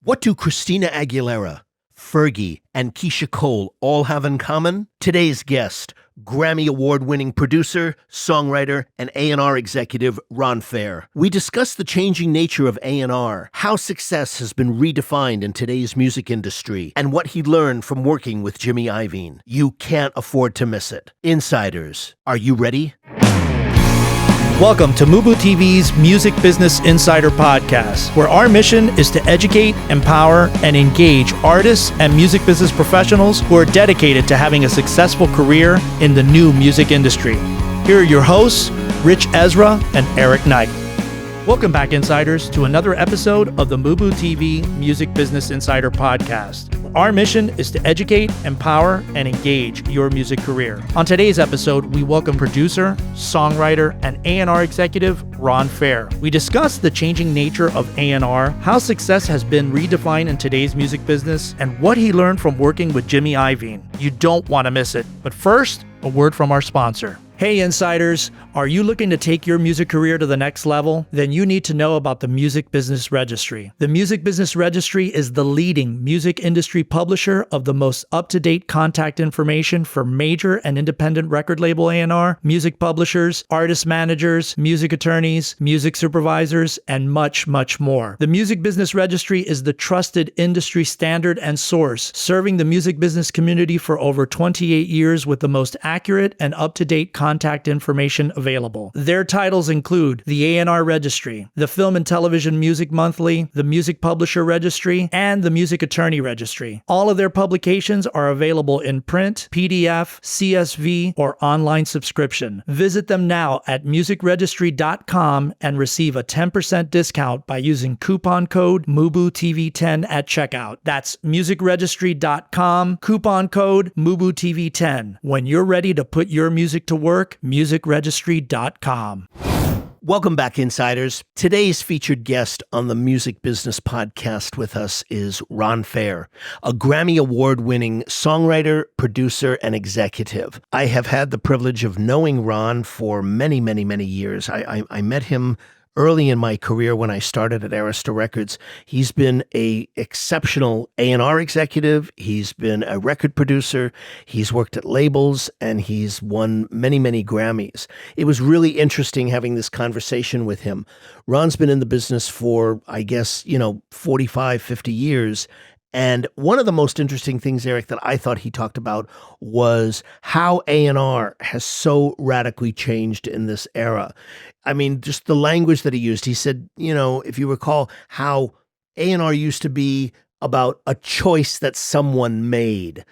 What do Christina Aguilera, Fergie, and Keisha Cole all have in common? Today's guest, Grammy Award-winning producer, songwriter, and A&R executive Ron Fair. We discuss the changing nature of A&R, how success has been redefined in today's music industry, and what he learned from working with Jimmy Iovine. You can't afford to miss it. Insiders, are you ready? Welcome to MUBUTV's Music Business Insider Podcast, where our mission is to educate, empower, and engage artists and music business professionals who are dedicated to having a successful career in the new music industry. Here are your hosts, Ritch, Esra, and Eric Knight. Welcome back, Insiders, to another episode of the MUBUTV Music Business Insider Podcast. Our mission is to educate, empower, and engage your music career. On today's episode, we welcome producer, songwriter, and A&R executive Ron Fair. We discuss the changing nature of A&R, how success has been redefined in today's music business, and what he learned from working with Jimmy Iovine. You don't want to miss it. But first, a word from our sponsor. Hey Insiders, are you looking to take your music career to the next level? Then you need to know about the Music Business Registry. The Music Business Registry is the leading music industry publisher of the most up-to-date contact information for major and independent record label A&R, music publishers, artist managers, music attorneys, music supervisors, and much, much more. The Music Business Registry is the trusted industry standard and source, serving the music business community for over 28 years with the most accurate and up-to-date contact information available. Their titles include the A&R Registry, the Film and Television Music Monthly, the Music Publisher Registry, and the Music Attorney Registry. All of their publications are available in print, PDF, CSV, or online subscription. Visit them now at musicregistry.com and receive a 10% discount by using coupon code MUBUTV10 at checkout. That's musicregistry.com, coupon code MUBUTV10. When you're ready to put your music to work, musicregistry.com. Welcome back, Insiders. Today's featured guest on the Music Business Podcast with us is Ron Fair, a Grammy Award-winning songwriter, producer, and executive. I have had the privilege of knowing Ron for many, many, many years. I met him early in my career when I started at Esra Records. He's been an exceptional A&R executive. He's been a record producer. He's worked at labels, and he's won many, many Grammys. It was really interesting having this conversation with him. Ron's been in the business for, 45, 50 years. And one of the most interesting things, Eric, that I thought he talked about was how A&R has so radically changed in this era. I mean, just the language that he used. He said, if you recall, how A&R used to be about a choice that someone made.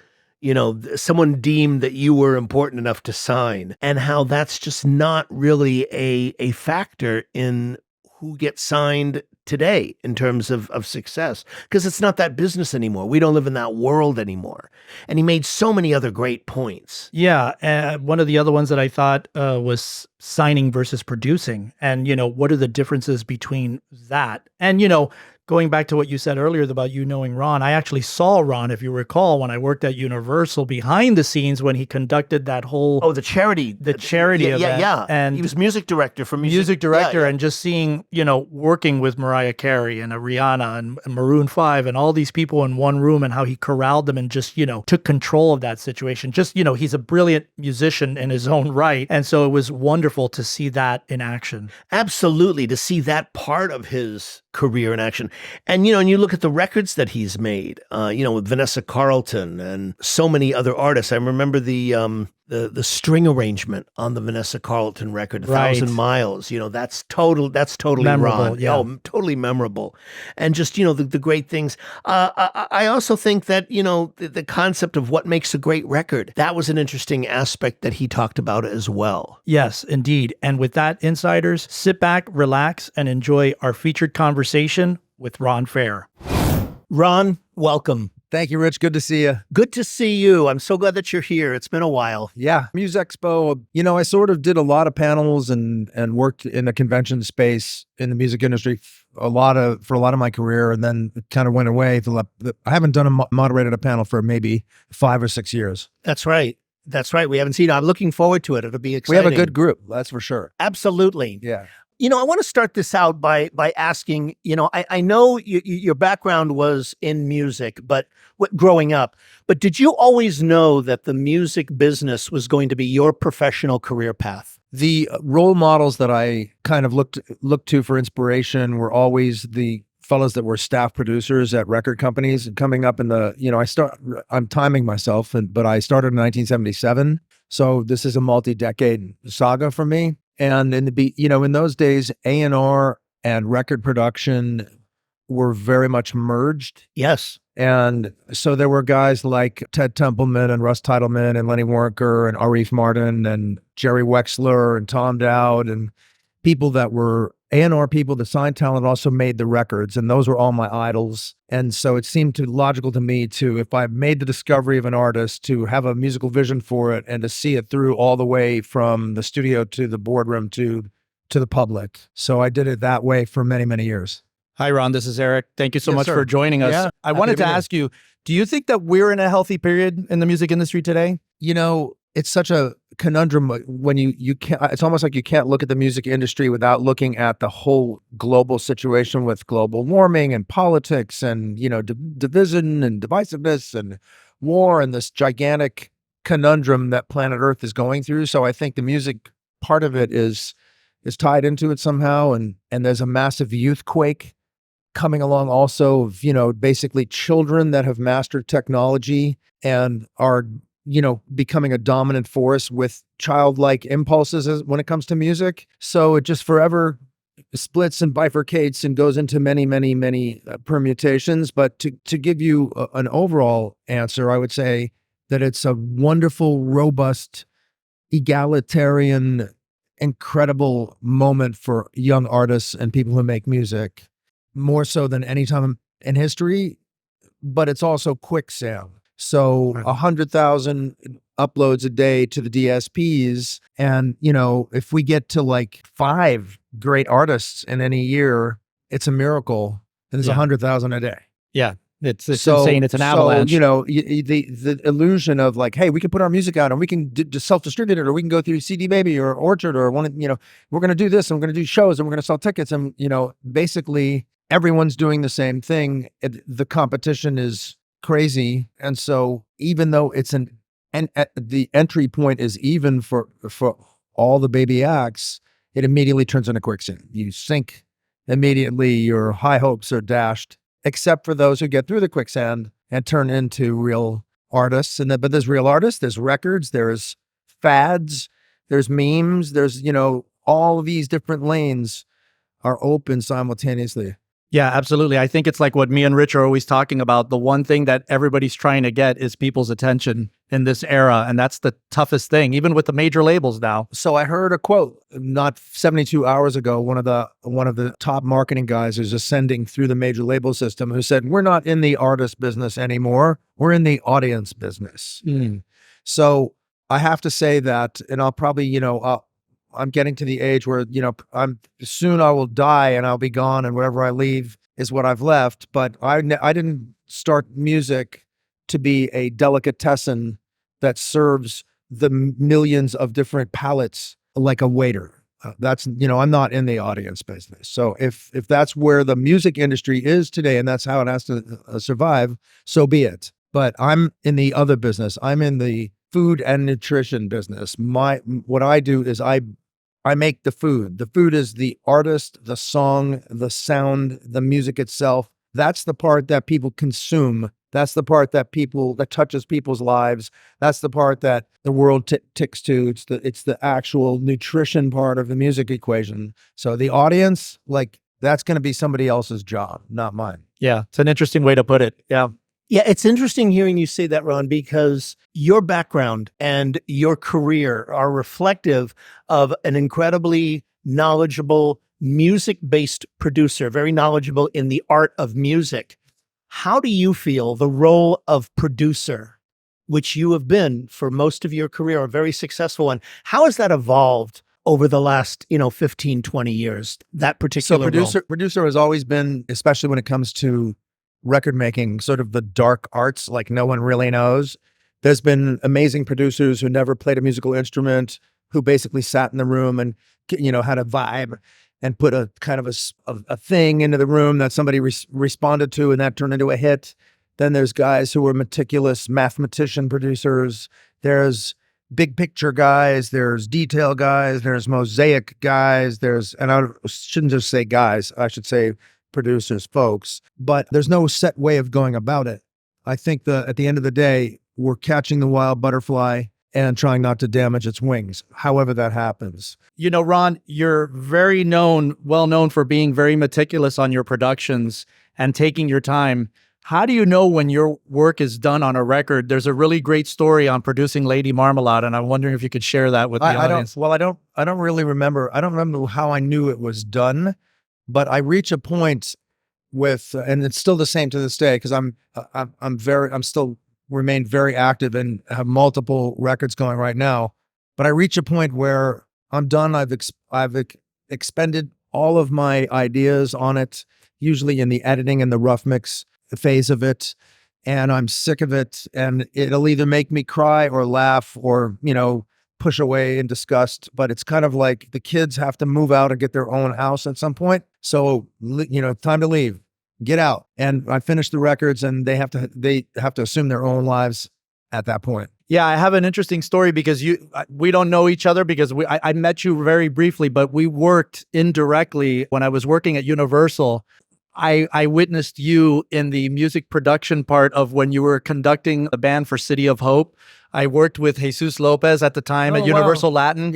Someone deemed that you were important enough to sign, and how that's just not really a factor in who gets signed today in terms of success, because it's not that business anymore. We don't live in that world anymore. And he made so many other great points. Yeah. One of the other ones that I thought was signing versus producing. And, what are the differences between that? And, going back to what you said earlier about you knowing Ron, I actually saw Ron, if you recall, when I worked at Universal behind the scenes when he conducted that whole... Oh, the charity event. Yeah. And he was music director for music director, and just seeing, working with Mariah Carey and Rihanna and Maroon 5 and all these people in one room, and how he corralled them and just, took control of that situation. Just, he's a brilliant musician in his own right. And so it was wonderful to see that in action. Absolutely, to see that part of his career in action. And, and you look at the records that he's made, with Vanessa Carlton and so many other artists. I remember the string arrangement on the Vanessa Carlton record, 1,000 Miles, that's totally memorable, Ron. Yeah. Oh, totally memorable. And just, the great things. I also think that, the concept of what makes a great record, that was an interesting aspect that he talked about as well. Yes, indeed. And with that, Insiders, sit back, relax, and enjoy our featured conversation with Ron Fair. Ron, welcome. Thank you, Rich. Good to see you. Good to see you. I'm so glad that you're here. It's been a while. Yeah. MUSExpo, I sort of did a lot of panels and worked in the convention space in the music industry for a lot of my career, and then it kind of went away. I haven't moderated a panel for maybe 5 or 6 years. That's right. We haven't seen it. I'm looking forward to it. It'll be exciting. We have a good group, that's for sure. Absolutely. Yeah. I want to start this out by asking, I know your background was in music, but growing up, but did you always know that the music business was going to be your professional career path? The role models that I kind of looked to for inspiration were always the fellows that were staff producers at record companies. And coming up in I'm timing myself, but I started in 1977. So this is a multi-decade saga for me. And in those days, A&R and record production were very much merged. Yes. And so there were guys like Ted Templeman and Russ Titleman and Lenny Waronker and Arif Martin and Jerry Wexler and Tom Dowd and people that were A&R people that signed talent, also made the records. And those were all my idols. And so it seemed logical to me to, if I made the discovery of an artist, to have a musical vision for it and to see it through all the way from the studio to the boardroom to the public. So I did it that way for many, many years. Hi, Ron. This is Eric. Thank you so much sir. for joining us. Yeah, I wanted to ask you, do you think that we're in a healthy period in the music industry today? It's such a conundrum when you can't, it's almost like you can't look at the music industry without looking at the whole global situation with global warming and politics and, division and divisiveness and war and this gigantic conundrum that planet Earth is going through. So I think the music part of it is tied into it somehow. And there's a massive youth quake coming along also of, basically children that have mastered technology and are becoming a dominant force with childlike impulses when it comes to music. So it just forever splits and bifurcates and goes into many, many, many permutations. But to give you an overall answer, I would say that it's a wonderful, robust, egalitarian, incredible moment for young artists and people who make music, more so than any time in history. But it's also quicksand. So 100,000 uploads a day to the DSPs. And, if we get to like 5 great artists in any year, it's a miracle. And it's 100,000 a day. Yeah. It's insane. It's an avalanche. So, the illusion of like, hey, we can put our music out and we can just self-distribute it, or we can go through CD Baby or Orchard or we're going to do this and we're going to do shows and we're going to sell tickets. And, basically everyone's doing the same thing. The competition is crazy. And so even though the entry point is even for all the baby acts, it immediately turns into quicksand. You sink immediately, your high hopes are dashed, except for those who get through the quicksand and turn into real artists. But there's real artists, there's records, there's fads, there's memes, there's, all of these different lanes are open simultaneously. Yeah, absolutely. I think it's like what me and Ritch are always talking about. The one thing that everybody's trying to get is people's attention in this era. And that's the toughest thing, even with the major labels now. So I heard a quote not 72 hours ago, one of the top marketing guys who's ascending through the major label system, who said, we're not in the artist business anymore. We're in the audience business. So I have to say that, and I'll probably, I'm getting to the age where, soon I will die and I'll be gone, and whatever I leave is what I've left. But I didn't start music to be a delicatessen that serves the millions of different palates like a waiter. That's, I'm not in the audience business. So if that's where the music industry is today and that's how it has to survive, so be it. But I'm in the other business. I'm in the food and nutrition business. What I do is I make the food. The food is the artist, the song, the sound, the music itself. That's the part that people consume. That's the part that touches people's lives. That's the part that the world ticks to. It's the actual nutrition part of the music equation. So the audience, that's going to be somebody else's job, not mine. Yeah, it's an interesting way to put it. Yeah. Yeah, it's interesting hearing you say that, Ron, because your background and your career are reflective of an incredibly knowledgeable music-based producer, very knowledgeable in the art of music. How do you feel the role of producer, which you have been for most of your career, a very successful one, how has that evolved over the last, 15, 20 years, that particular role? Producer has always been, especially when it comes to record making, sort of the dark arts, like no one really knows. There's been amazing producers who never played a musical instrument, who basically sat in the room and, had a vibe and put a kind of a thing into the room that somebody responded to, and that turned into a hit. Then there's guys who are meticulous mathematician producers. There's big picture guys. There's detail guys. There's mosaic guys. And I shouldn't just say guys. I should say producers, folks. But there's no set way of going about it. I think at the end of the day, we're catching the wild butterfly and trying not to damage its wings, however that happens. You know, Ron, you're well known for being very meticulous on your productions and taking your time. How do you know when your work is done on a record? There's a really great story on producing Lady Marmalade, and I'm wondering if you could share that with the audience. I don't really remember. I don't remember how I knew it was done, but I reach a point with, and it's still the same to this day, because I'm still remain very active and have multiple records going right now. But I reach a point where I'm done. I've expended all of my ideas on it, usually in the editing and the rough mix phase of it, and I'm sick of it, and it'll either make me cry or laugh or, push away in disgust. But it's kind of like the kids have to move out and get their own house at some point. So, time to leave, get out. And I finish the records, and they have to assume their own lives at that point. Yeah, I have an interesting story because we don't know each other because I met you very briefly, but we worked indirectly when I was working at Universal. I witnessed you in the music production part of when you were conducting the band for City of Hope. I worked with Jesus Lopez at the time at Universal Latin.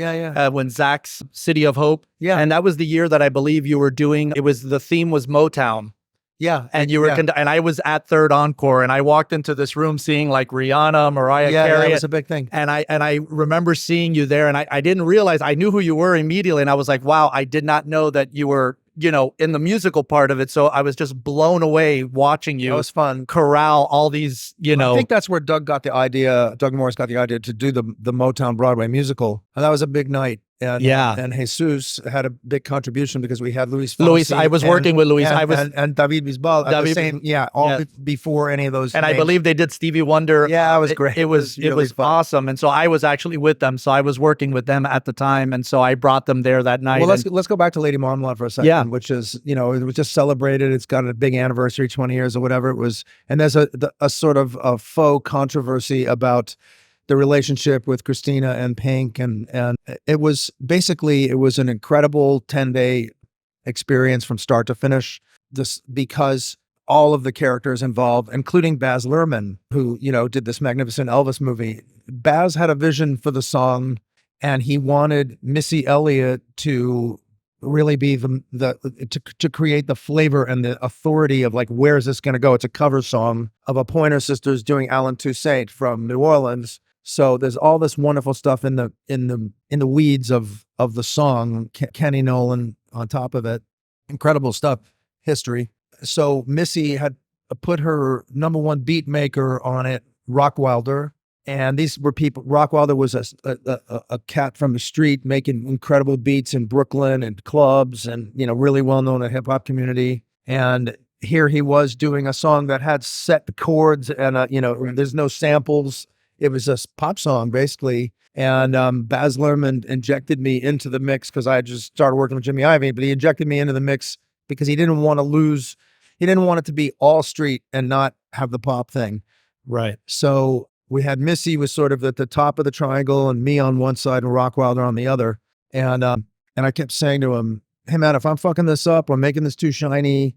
When Zach's City of Hope. Yeah. And that was the year that I believe you were doing, the theme was Motown. Yeah. And you were, and I was at Third Encore, and I walked into this room seeing like Rihanna, Mariah Carey. Yeah, that was a big thing. And I remember seeing you there, and I didn't realize, I knew who you were immediately. And I was like, wow, I did not know that you were, in the musical part of it. So I was just blown away watching you. It was fun. Corral all these, I think that's where Doug Morris got the idea to do the Motown Broadway musical. And that was a big night. And Jesus had a big contribution because we had Luis. I was working with Luis. And David Bisbal. Before any of those. And names. I believe they did Stevie Wonder. Yeah, it was great. It was awesome. And so I was actually with them. So I was working with them at the time, and so I brought them there that night. Well, let's go back to Lady Marmalade for a second, which is it was just celebrated. It's got a big anniversary, 20 years or whatever it was, and there's a sort of a faux controversy about the relationship with Christina and Pink, and it was an incredible 10-day experience from start to finish. Because all of the characters involved, including Baz Luhrmann, who did this magnificent Elvis movie. Baz had a vision for the song, and he wanted Missy Elliott to really be to create the flavor and the authority of like, where is this going to go? It's a cover song of a Pointer Sisters doing Alan Toussaint from New Orleans. So there's all this wonderful stuff in the weeds of the song. Kenny Nolan on top of it, incredible stuff, history. So Missy had put her number one beat maker on it, Rockwilder, and these were people. Rockwilder was a cat from the street making incredible beats in Brooklyn and clubs, and really well known in the hip hop community. And here he was doing a song that had set chords and there's no samples. It was a pop song, basically. And Baz Luhrmann injected me into the mix because I had just started working with Jimmy Iovine, but he injected me into the mix because he didn't want it to be all street and not have the pop thing. Right. So we had Missy was sort of at the top of the triangle and me on one side and Rockwilder on the other. And I kept saying to him, hey man, if I'm fucking this up or making this too shiny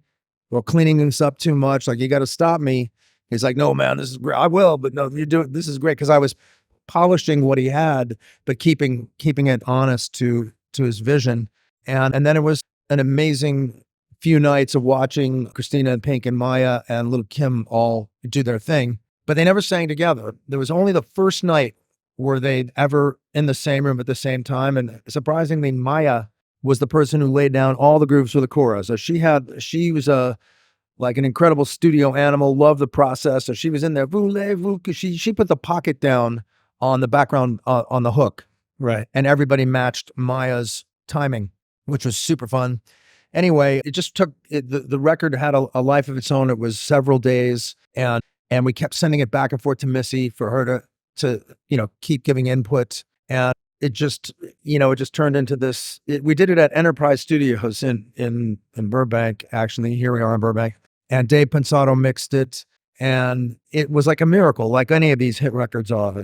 or cleaning this up too much, like you got to stop me. He's like, no, man, this is great. I will, but no, this is great. Because I was polishing what he had, but keeping it honest to his vision. And then it was an amazing few nights of watching Christina and Pink and Maya and Little Kim all do their thing, but they never sang together. There was only the first night where they'd ever in the same room at the same time. And surprisingly, Maya was the person who laid down all the grooves for the chorus. So she was like an incredible studio animal, loved the process. So she was in there, voulez-vous, because she put the pocket down on the background on the hook. Right. And everybody matched Maya's timing, which was super fun. Anyway, it just took, the record had a life of its own. It was several days, and we kept sending it back and forth to Missy for her to keep giving input. And it just, it just turned into this. We did it at Enterprise Studios in Burbank, actually. Here we are in Burbank. And Dave Pensato mixed it. And it was like a miracle, like any of these hit records are.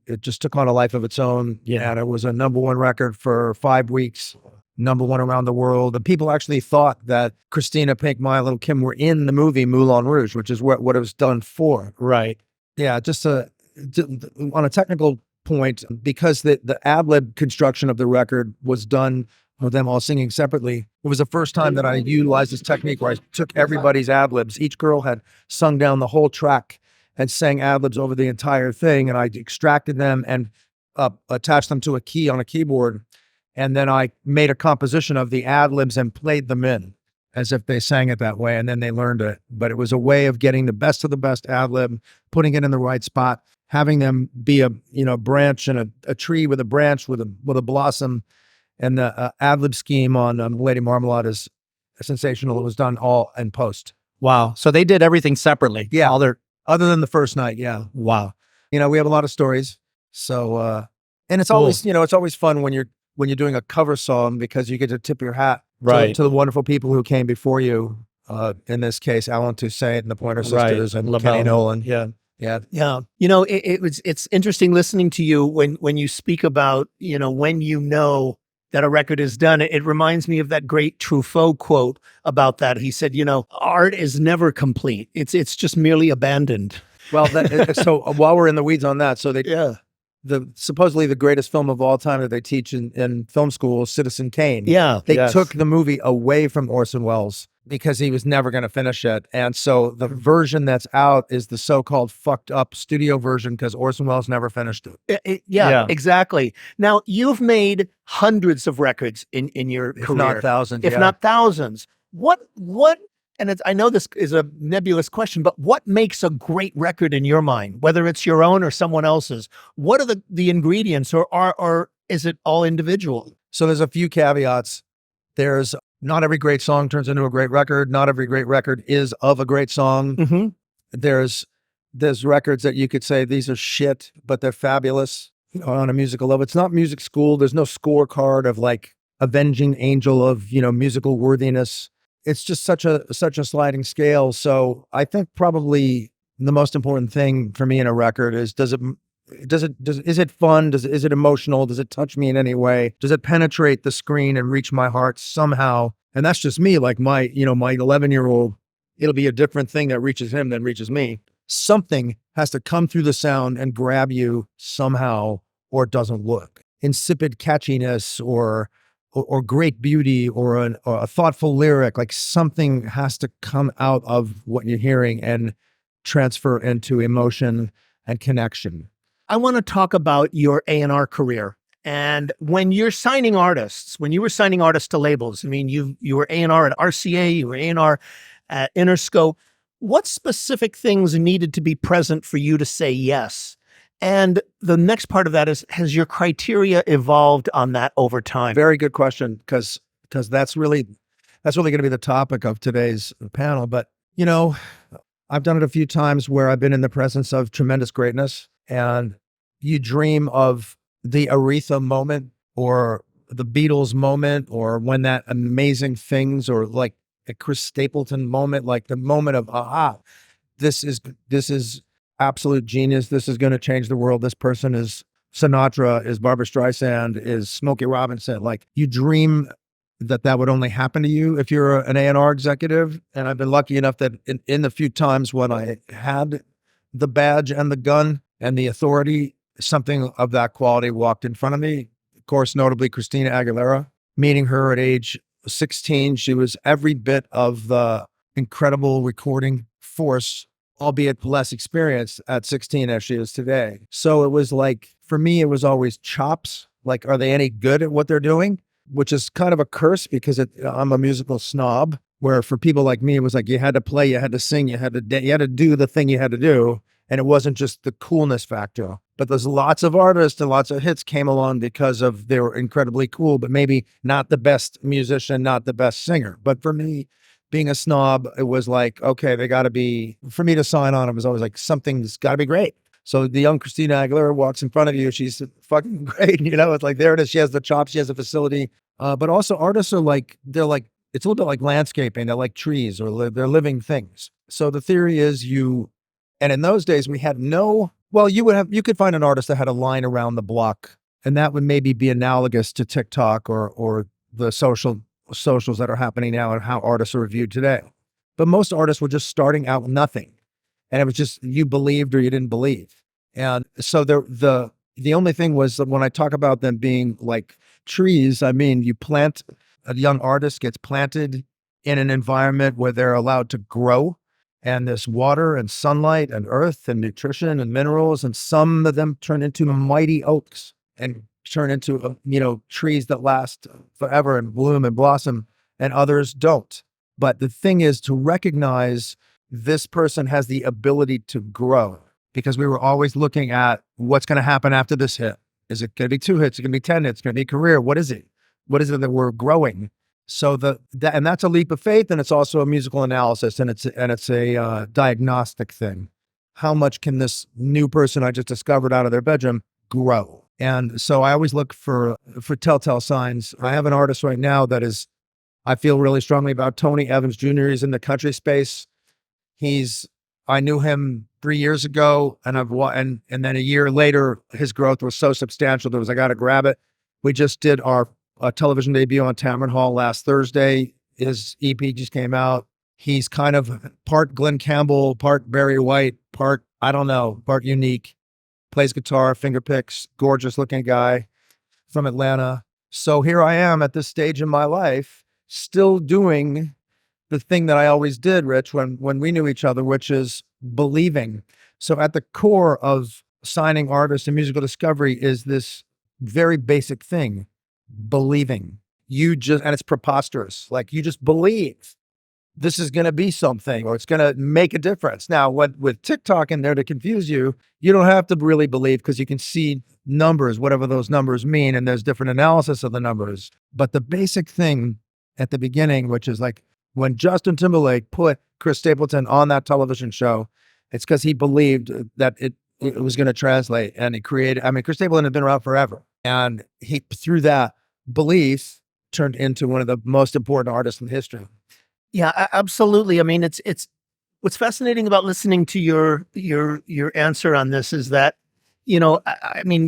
It just took on a life of its own. Yeah. And it was a #1 record for 5 weeks, #1 around the world. And people actually thought that Christina, Pink, Maya, Little Kim were in the movie Moulin Rouge, which is what it was done for. Right. Yeah, just on a technical point, because the ad-lib construction of the record was done with them all singing separately. It was the first time that I utilized this technique where I took everybody's ad-libs. Each girl had sung down the whole track and sang ad-libs over the entire thing, and I extracted them and attached them to a key on a keyboard, and then I made a composition of the ad-libs and played them in as if they sang it that way, and then they learned it. But it was a way of getting the best of the best ad-lib, putting it in the right spot, having them be a branch and a tree with a branch with a blossom. And the ad-lib scheme on Lady Marmalade is sensational. It was done all in post. Wow. So they did everything separately. Yeah. All their, Other than the first night, yeah. wow. We have a lot of stories. So, and it's always, it's always fun when you're doing a cover song, because you get to tip your hat Right. to the wonderful people who came before you. In this case, Alan Toussaint and the Pointer Sisters and LaBelle. Kenny Nolan. Yeah. Yeah. Yeah. It's interesting listening to you when you speak about, when that a record is done. It reminds me of that great Truffaut quote about that. He said, art is never complete. It's just merely abandoned. Well, so while we're in the weeds on that, so supposedly the greatest film of all time that they teach in film school, Citizen Kane. Yeah. They Yes. took the movie away from Orson Welles because he was never going to finish it. And so the version that's out is the so-called fucked up studio version, because Orson Welles never finished it. Yeah. Exactly. Now, you've made hundreds of records in your If career. not thousands. If yeah. not thousands. What, and I know this is a nebulous question, but what makes a great record in your mind, whether it's your own or someone else's? What are the ingredients, or is it all individual? So there's a few caveats. There's not every great song turns into a great record. Not every great record is of a great song. Mm-hmm. There's records that you could say these are shit, but they're fabulous on a musical level. It's not music school. There's no scorecard of like avenging angel of, musical worthiness. It's just such a sliding scale. So I think probably the most important thing for me in a record is, is it fun? Is it emotional? Does it touch me in any way? Does it penetrate the screen and reach my heart somehow? And that's just me. Like my 11-year-old, it'll be a different thing that reaches him than reaches me. Something has to come through the sound and grab you somehow, or it doesn't work. Insipid catchiness or great beauty or a thoughtful lyric, like something has to come out of what you're hearing and transfer into emotion and connection. I want to talk about your A&R career. And when you're signing artists, when you were signing artists to labels, I mean, you were A&R at RCA, you were A&R at Interscope. What specific things needed to be present for you to say yes? And the next part of that is, has your criteria evolved on that over time? Very good question, because that's really going to be the topic of today's panel. But, I've done it a few times where I've been in the presence of tremendous greatness, and you dream of the Aretha moment or the Beatles moment, or when that amazing things, or like a Chris Stapleton moment, like the moment of, aha, this is absolute genius. This is going to change the world. This person is Sinatra, is Barbra Streisand, is Smokey Robinson. Like, you dream that would only happen to you if you're an A&R executive. And I've been lucky enough that in the few times when I had the badge and the gun and the authority, something of that quality walked in front of me. Of course, notably Christina Aguilera. Meeting her at age 16, she was every bit of the incredible recording force, albeit less experienced at 16 as she is today. So it was like, for me, it was always chops. Like, are they any good at what they're doing? Which is kind of a curse, because I'm a musical snob, where for people like me, it was like, you had to play, you had to sing, you had to do the thing you had to do. And it wasn't just the coolness factor. But there's lots of artists and lots of hits came along because of they were incredibly cool, but maybe not the best musician, not the best singer. But for me, being a snob, it was like, okay, they got to be, for me to sign on, it was always like, something's got to be great. So the young Christina Aguilera walks in front of you. She's fucking great. It's like, there it is. She has the chops. She has a facility. But also artists are like, it's a little bit like landscaping. They're like trees, or they're living things. So the theory is and in those days we had you could find an artist that had a line around the block, and that would maybe be analogous to TikTok or the socials that are happening now and how artists are reviewed today. But most artists were just starting out with nothing. And it was just, you believed or you didn't believe. And so the only thing was that when I talk about them being like trees, I mean, a young artist gets planted in an environment where they're allowed to grow, and there's water and sunlight and earth and nutrition and minerals, and some of them turn into mighty oaks and turn into, trees that last forever and bloom and blossom, and others don't. But the thing is to recognize this person has the ability to grow, because we were always looking at what's going to happen after this hit. Is it going to be 2 hits? Is it going to be 10 hits? It's going to be career? What is it? What is it that we're growing? So and that's a leap of faith, and it's also a musical analysis, and it's a diagnostic thing. How much can this new person I just discovered out of their bedroom grow? And so I always look for telltale signs. I have an artist right now that I feel really strongly about. Tony Evans Jr. He's in the country space. I knew him 3 years ago, and and then a year later, his growth was so substantial that I got to grab it. We just did our television debut on Tamron Hall last Thursday. His EP just came out. He's kind of part Glenn Campbell, part Barry White, part unique. Plays guitar, finger picks, gorgeous looking guy from Atlanta. So here I am at this stage in my life, still doing the thing that I always did, Ritch, when we knew each other, which is believing. So at the core of signing artists and musical discovery is this very basic thing, believing. And it's preposterous. Like, you just believe this is going to be something, or it's going to make a difference. Now, with TikTok in there to confuse you, you don't have to really believe, because you can see numbers, whatever those numbers mean, and there's different analysis of the numbers. But the basic thing at the beginning, which is like when Justin Timberlake put Chris Stapleton on that television show, it's because he believed that it was going to translate, and it created, Chris Stapleton had been around forever. And he, through that belief, turned into one of the most important artists in history. Yeah, absolutely. I mean, it's what's fascinating about listening to your answer on this is that,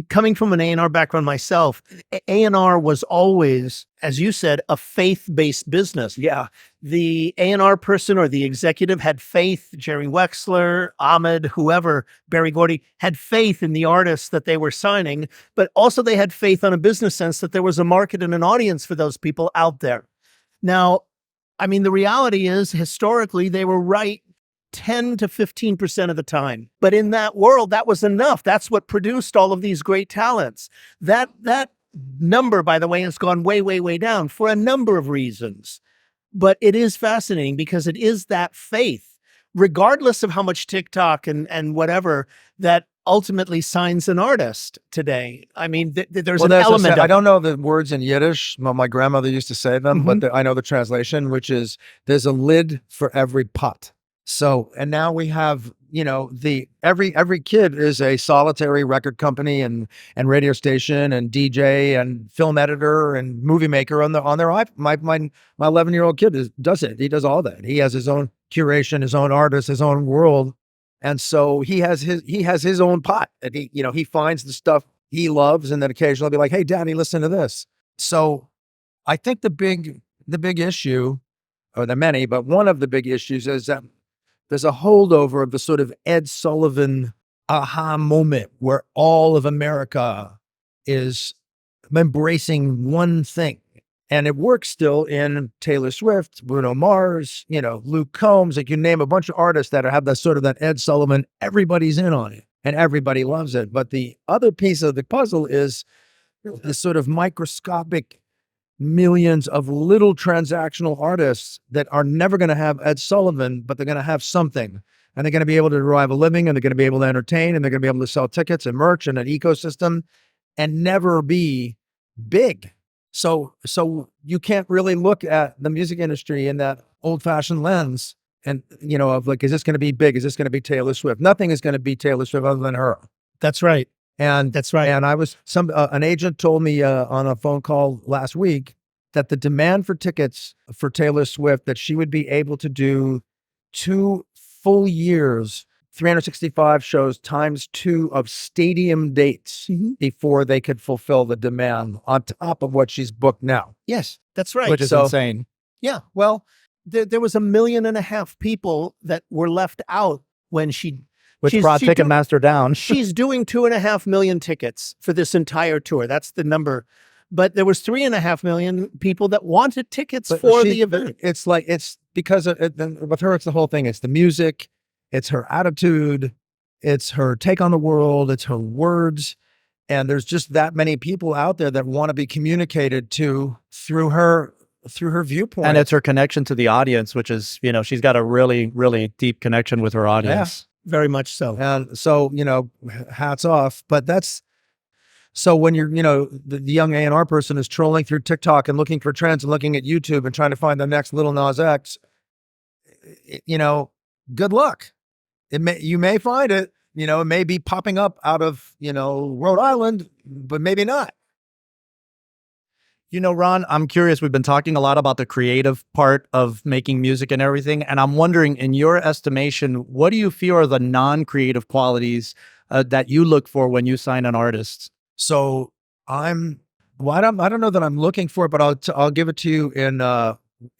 coming from an A&R background myself, A&R was always, as you said, a faith-based business. Yeah. The A&R person or the executive had faith. Jerry Wexler, Ahmed, whoever, Barry Gordy, had faith in the artists that they were signing, but also they had faith on a business sense that there was a market and an audience for those people out there. Now, the reality is, historically, they were right 10 to 15% of the time. But in that world, that was enough. That's what produced all of these great talents. That number, by the way, has gone way, way, way down for a number of reasons. But it is fascinating because it is that faith, regardless of how much TikTok and whatever, that ultimately signs an artist today. There's an element of, I don't know the words in Yiddish. My grandmother used to say them, but I know the translation, which is, there's a lid for every pot. So, and now we have, every kid is a solitary record company and radio station and DJ and film editor and movie maker on their iPhone. My 11-year-old kid does it. He does all that. He has his own curation, his own artist, his own world. And so he has his own pot, and he finds the stuff he loves, and then occasionally be like, "Hey, Daddy, listen to this." So I think the big issue, or the many, but one of the big issues is that there's a holdover of the sort of Ed Sullivan aha moment where all of America is embracing one thing. And it works still in Taylor Swift, Bruno Mars, Luke Combs. Like, you name a bunch of artists that have that sort of that Ed Sullivan, everybody's in on it and everybody loves it. But the other piece of the puzzle is this sort of microscopic millions of little transactional artists that are never going to have Ed Sullivan, but they're going to have something. And they're going to be able to derive a living, and they're going to be able to entertain, and they're going to be able to sell tickets and merch and an ecosystem and never be big. So you can't really look at the music industry in that old-fashioned lens and of like, is this going to be big? Is this going to be Taylor Swift? Nothing is going to be Taylor Swift other than her. That's right. And That's right. And I was an agent told me on a phone call last week that the demand for tickets for Taylor Swift, that she would be able to do 2 full years, 365 shows times 2 of stadium dates before they could fulfill the demand on top of what she's booked now. Yes, that's right. Which is insane. Yeah. Well, there was 1.5 million people that were left out when Which brought Ticketmaster down. She's doing 2.5 million tickets for this entire tour. That's the number. But there was 3.5 million people that wanted tickets for the event. It's like, it's because with her, it's the whole thing. It's the music, it's her attitude, it's her take on the world, it's her words. And there's just that many people out there that want to be communicated to through her viewpoint. And it's her connection to the audience, which is, she's got a really, really deep connection with her audience. Very much so. And so, hats off. But so when you're, the young A&R person is trolling through TikTok and looking for trends and looking at YouTube and trying to find the next Lil Nas X, good luck. You may find it, it may be popping up out of, Rhode Island, but maybe not. Ron, I'm curious. We've been talking a lot about the creative part of making music and everything. And I'm wondering, in your estimation, what do you feel are the non-creative qualities that you look for when you sign an artist? So I don't know that I'm looking for it, but I'll give it to you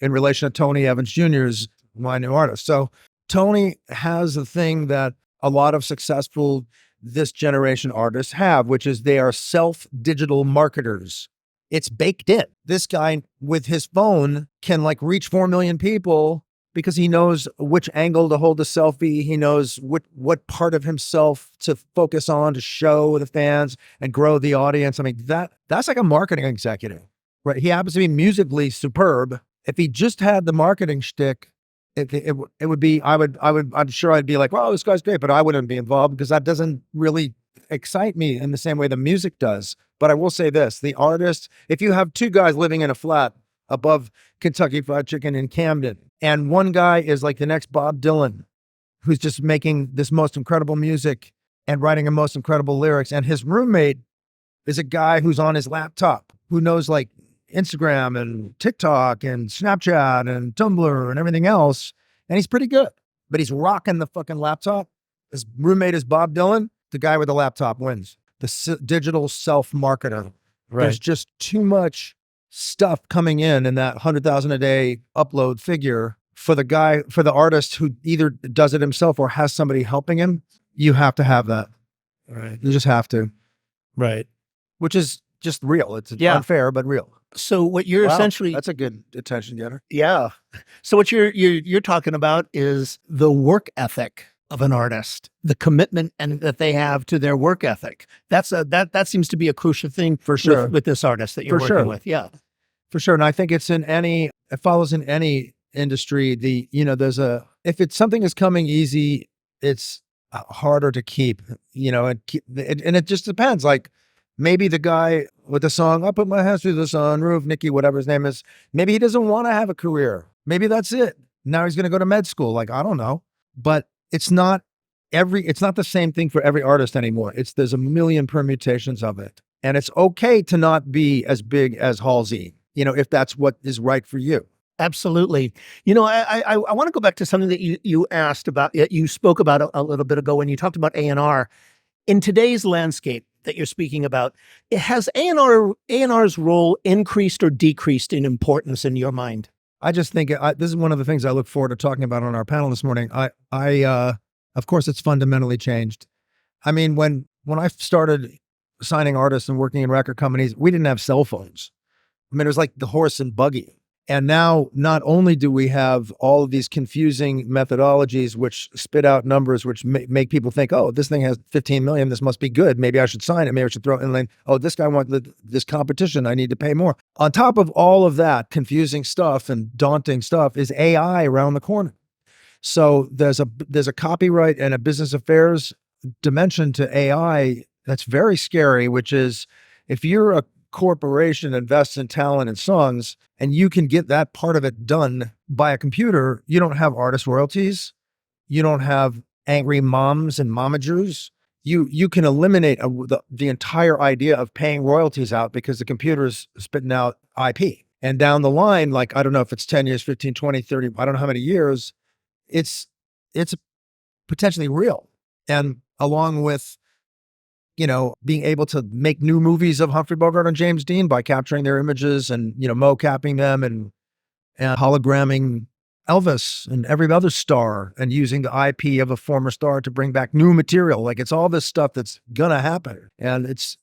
in relation to Tony Evans Jr.'s my new artist. So Tony has the thing that a lot of successful this generation artists have, which is they are self-digital marketers. It's baked in. This guy with his phone can reach 4 million people because he knows which angle to hold the selfie. He knows what part of himself to focus on to show the fans and grow the audience. I mean, that's like a marketing executive, right? He happens to be musically superb. If he just had the marketing shtick, it would be, I'm sure I'd be like, well, this guy's great, but I wouldn't be involved because that doesn't really excite me in the same way the music does. But I will say this, the artist, if you have 2 guys living in a flat above Kentucky Fried Chicken in Camden, and one guy is like the next Bob Dylan, who's just making this most incredible music and writing the most incredible lyrics, and his roommate is a guy who's on his laptop, who knows Instagram and TikTok and Snapchat and Tumblr and everything else, and he's pretty good, but he's rocking the fucking laptop. His roommate is Bob Dylan. The guy with the laptop wins. The digital self-marketer. Right. There's just too much stuff coming in that 100,000 a day upload figure for the artist who either does it himself or has somebody helping him. You have to have that. Right. You just have to. Right. Which is just real. It's unfair, but real. So what you're essentially, that's a good attention getter. Yeah. So what you're talking about is the work ethic of an artist, the commitment and that they have to their work ethic. That seems to be a crucial thing for sure with this artist that you're working with. Yeah, for sure. And I think it follows in any industry. If it's something is coming easy, it's harder to keep, and it just depends. Maybe the guy with the song, I'll put my hands through the sunroof, Nicky, whatever his name is, maybe he doesn't want to have a career. Maybe that's it. Now he's going to go to med school. I don't know, but it's not the same thing for every artist anymore. There's a million permutations of it. And it's okay to not be as big as Halsey, if that's what is right for you. Absolutely. I want to go back to something that you asked about, you spoke about a little bit ago when you talked about A&R. In today's landscape that you're speaking about, has A&R's role increased or decreased in importance in your mind? I just think this is one of the things I look forward to talking about on our panel this morning. Of course, it's fundamentally changed. I mean, when I started signing artists and working in record companies, we didn't have cell phones. I mean, it was like the horse and buggy. And now, not only do we have all of these confusing methodologies which spit out numbers which make people think, oh, this thing has 15 million, this must be good. Maybe I should sign it. Maybe I should throw it in line. Oh, this guy wants this competition. I need to pay more. On top of all of that confusing stuff and daunting stuff is AI around the corner. So there's a copyright and a business affairs dimension to AI that's very scary, which is if you're a corporation invests in talent and songs, and you can get that part of it done by a computer, you don't have artist royalties. You don't have angry moms and momagers. You can eliminate the entire idea of paying royalties out because the computer is spitting out IP. And down the line, like, I don't know if it's 10 years, 15, 20, 30, I don't know how many years, it's potentially real. And along with, being able to make new movies of Humphrey Bogart and James Dean by capturing their images and, mocapping them and hologramming Elvis and every other star and using the IP of a former star to bring back new material. Like, it's all this stuff that's gonna happen. And it's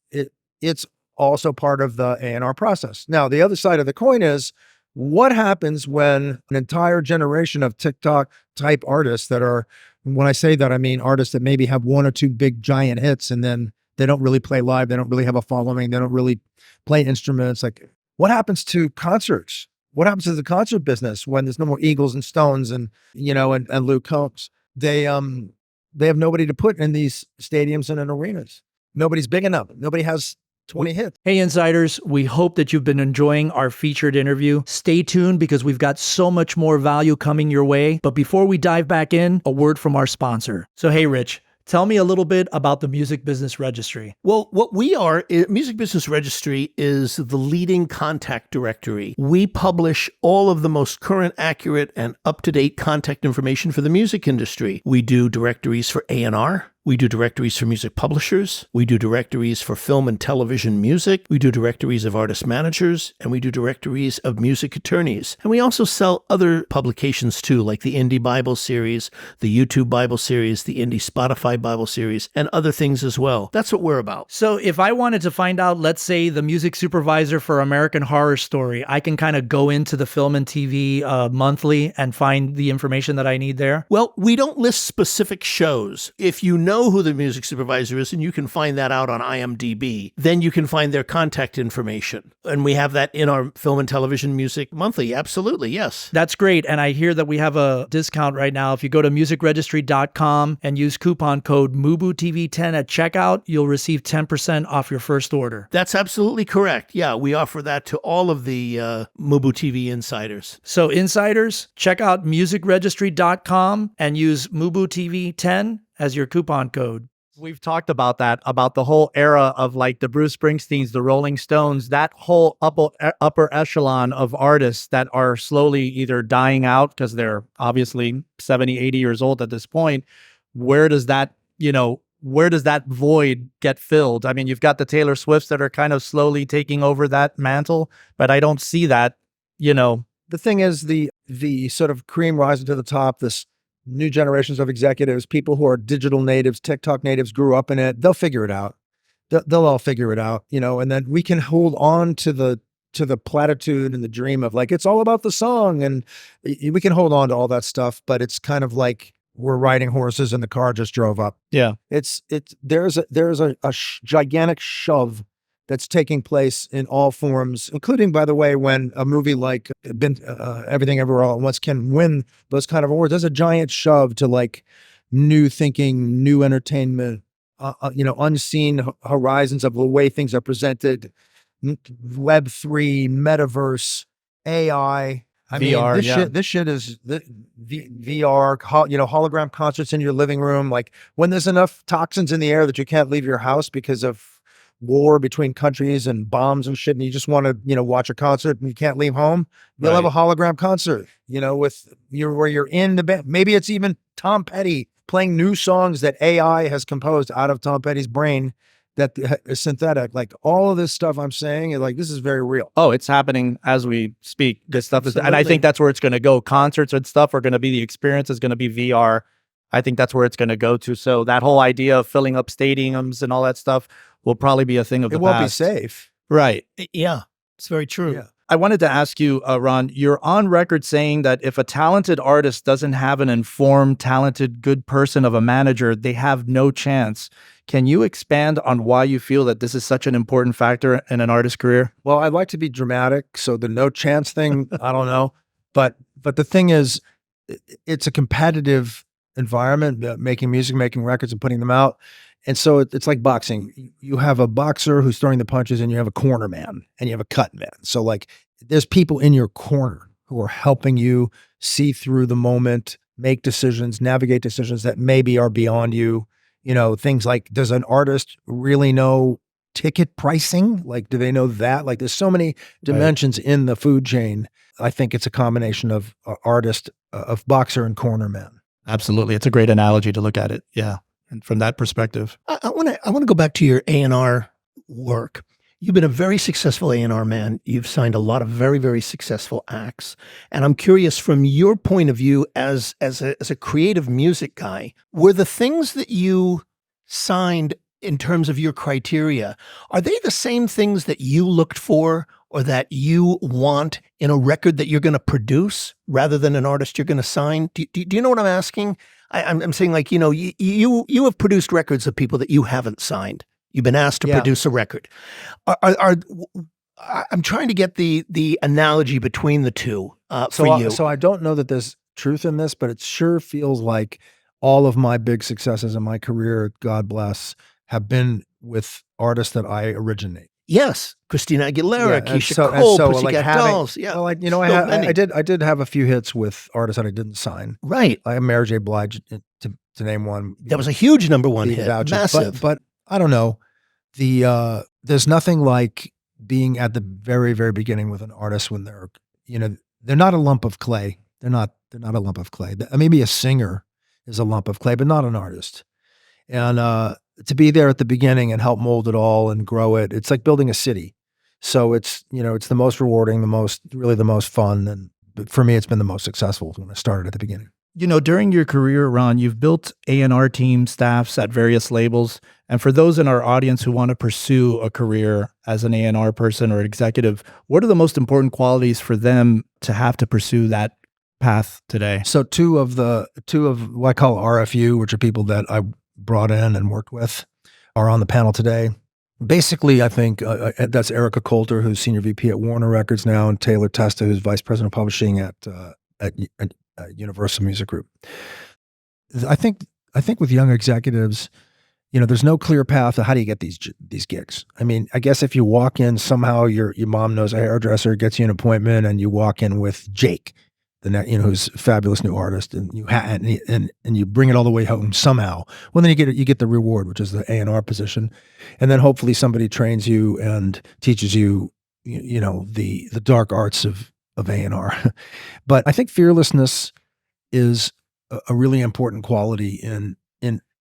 also part of the A&R process. Now, the other side of the coin is what happens when an entire generation of TikTok type artists that are, when I say that, I mean artists that maybe have one or two big giant hits and then they don't really play live. They don't really have a following. They don't really play instruments. Like, what happens to concerts? What happens to the concert business when there's no more Eagles and Stones and Luke Combs? They have nobody to put in these stadiums and in arenas. Nobody's big enough. Nobody has 20 hits. Hey, Insiders, we hope that you've been enjoying our featured interview. Stay tuned because we've got so much more value coming your way. But before we dive back in, a word from our sponsor. So, hey, Ritch, tell me a little bit about the Music Business Registry. Well, what we are, Music Business Registry is the leading contact directory. We publish all of the most current, accurate, and up-to-date contact information for the music industry. We do directories for A&R. We do directories for music publishers. We do directories for film and television music. We do directories of artist managers, and we do directories of music attorneys. And we also sell other publications too, like the Indie Bible Series, the YouTube Bible Series, the Indie Spotify Bible Series, and other things as well. That's what we're about. So if I wanted to find out, let's say, the music supervisor for American Horror Story, I can kind of go into the Film and TV monthly and find the information that I need there? Well, we don't list specific shows. If you know who the music supervisor is, and you can find that out on IMDb, then you can find their contact information. And we have that in our Film and Television Music Monthly. Absolutely, yes. That's great. And I hear that we have a discount right now. If you go to musicregistry.com and use coupon code MUBUTV10 at checkout, you'll receive 10% off your first order. That's absolutely correct. Yeah, we offer that to all of the MUBUTV insiders. So insiders, check out musicregistry.com and use MUBUTV10 as your coupon code. We've talked about that, about the whole era of like the Bruce Springsteens, the Rolling Stones, that whole upper echelon of artists that are slowly either dying out because they're obviously 70, 80 years old at this point. Where does that void get filled? I mean, you've got the Taylor Swifts that are kind of slowly taking over that mantle, but I don't see that, The thing is, the sort of cream rising to the top, this new generations of executives, people who are digital natives, TikTok natives, grew up in it. They'll figure it out. They'll all figure it out, and then we can hold on to the platitude and the dream of like, it's all about the song. And we can hold on to all that stuff, but it's kind of like we're riding horses and the car just drove up. Yeah. There's a gigantic shove that's taking place in all forms, including, by the way, when a movie like Everything Everywhere All at Once can win those kind of awards. There's a giant shove to like new thinking, new entertainment, unseen horizons of the way things are presented, Web3, metaverse, AI. VR, this shit is the VR, hologram concerts in your living room. Like when there's enough toxins in the air that you can't leave your house because of war between countries and bombs and shit, and you just want to, watch a concert and you can't leave home, you'll have a hologram concert, where you're in the band. Maybe it's even Tom Petty playing new songs that AI has composed out of Tom Petty's brain that is synthetic. Like all of this stuff I'm saying, like this is very real. Oh, it's happening as we speak. This stuff is, and I think that's where it's going to go. Concerts and stuff are going to be, the experience is going to be VR. I think that's where it's going to go to. So that whole idea of filling up stadiums and all that stuff will probably be a thing of the past. It won't be safe. Right. Yeah, it's very true. Yeah. I wanted to ask you, Ron, you're on record saying that if a talented artist doesn't have an informed, talented, good person of a manager, they have no chance. Can you expand on why you feel that this is such an important factor in an artist's career? Well, I'd like to be dramatic, so the no chance thing, I don't know. But the thing is, it's a competitive environment, making music, making records and putting them out. And so it's like boxing. You have a boxer who's throwing the punches, and you have a corner man, and you have a cut man. So like there's people in your corner who are helping you see through the moment, make decisions, navigate decisions that maybe are beyond you. You know, things like, does an artist really know ticket pricing? Like, do they know that? Like, there's so many dimensions in the food chain. I think it's a combination of artist, of boxer and corner man. Absolutely. It's a great analogy to look at it. Yeah. And from that perspective. I want to go back to your A&R work. You've been a very successful A&R man. You've signed a lot of very, very successful acts. And I'm curious, from your point of view as a creative music guy, were the things that you signed in terms of your criteria, are they the same things that you looked for or that you want in a record that you're going to produce rather than an artist you're going to sign? Do you know what I'm asking? I'm saying, like, you know, you have produced records of people that you haven't signed. You've been asked to produce a record. I'm trying to get the analogy between the two for you. So I don't know that there's truth in this, but it sure feels like all of my big successes in my career, God bless, have been with artists that I originate. Yes, Christina Aguilera, Keisha Cole, Pussycat Dolls. Yeah, well, you know, I did have a few hits with artists that I didn't sign. Right, like Mary J. Blige, to name one. That was a huge #1 hit, massive. But I don't know. There's nothing like being at the very, very beginning with an artist when they're not a lump of clay. They're not a lump of clay. Maybe a singer is a lump of clay, but not an artist. And to be there at the beginning and help mold it all and grow it, it's like building a city. So it's the most rewarding, the most fun. And for me, it's been the most successful when I started at the beginning. You know, during your career, Ron, you've built A&R team staffs at various labels. And for those in our audience who want to pursue a career as an A&R person or executive, what are the most important qualities for them to have to pursue that path today? So two of what I call RFU, which are people that I brought in and worked with, are on the panel today. Basically, I think that's Erica Coulter, who's Senior VP at Warner Records now, and Taylor Testa, who's Vice President of Publishing at Universal Music Group. I think with young executives, there's no clear path to how do you get these gigs. I mean, I guess if you walk in somehow, your mom knows a hairdresser, gets you an appointment, and you walk in with Jake, who's a fabulous new artist, and you bring it all the way home somehow. Well, then you get the reward, which is the A&R position, and then hopefully somebody trains you and teaches you, the dark arts of A&R. But I think fearlessness is a really important quality in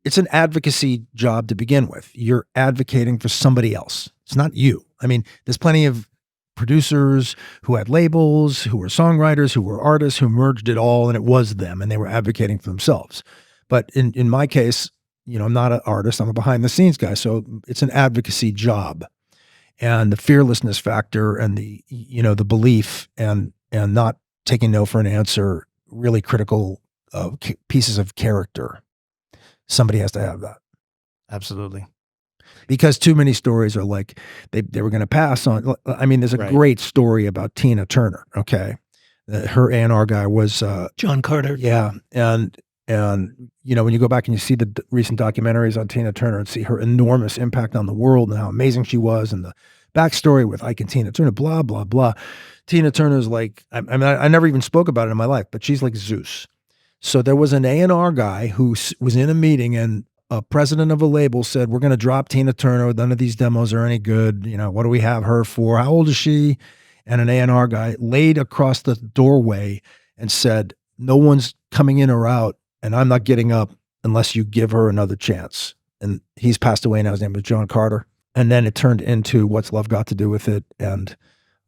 it's an advocacy job to begin with. You're advocating for somebody else. It's not you. I mean, there's plenty of producers who had labels, who were songwriters, who were artists, who merged it all, and it was them, and they were advocating for themselves. But in my case, I'm not an artist. I'm a behind the scenes guy. So it's an advocacy job. And the fearlessness factor and the belief and not taking no for an answer, really critical pieces of character. Somebody has to have that. Absolutely. Because too many stories are like they were going to pass on. I mean, there's a great story about Tina Turner. Okay. Her A&R guy was John Carter. Yeah. And when you go back and you see the recent documentaries on Tina Turner and see her enormous impact on the world and how amazing she was, and the backstory with Ike and Tina Turner, blah, blah, blah. Tina Turner's like, I never even spoke about it in my life, but she's like Zeus. So there was an A&R guy who was in a meeting, and a president of a label said, we're going to drop Tina Turner. None of these demos are any good. What do we have her for? How old is she? And an A&R guy laid across the doorway and said, no one's coming in or out, and I'm not getting up unless you give her another chance. And he's passed away now. His name was John Carter. And then it turned into What's Love Got to Do with It, and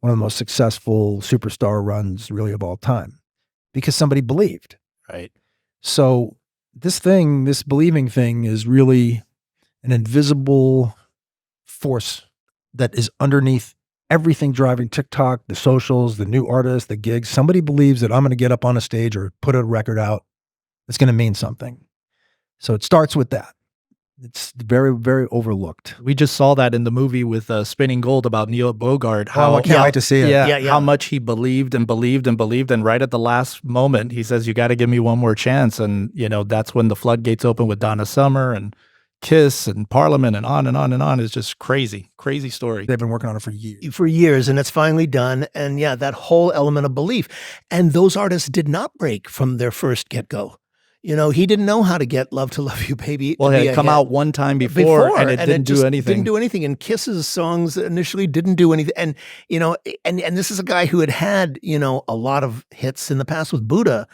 one of the most successful superstar runs really of all time, because somebody believed. Right. So this believing thing is really an invisible force that is underneath everything driving TikTok, the socials, the new artists, the gigs. Somebody believes that I'm going to get up on a stage or put a record out. It's going to mean something. So it starts with that. It's very, very overlooked. We just saw that in the movie with Spinning Gold about Neil Bogart. How I can't wait to see it. Yeah, how much he believed and believed and believed. And right at the last moment, he says, you got to give me one more chance. And, that's when the floodgates open with Donna Summer. And Kiss and Parliament and on and on and on is just crazy story. They've been working on it for years. For years, and it's finally done. And yeah, that whole element of belief. And those artists did not break from their first get-go. You know, he didn't know how to get Love to Love You, Baby. Well, it had come out one time before and it didn't do anything. Didn't do anything. And Kiss's songs initially didn't do anything. And, you know, and this is a guy who had, you know, a lot of hits in the past with Buddha.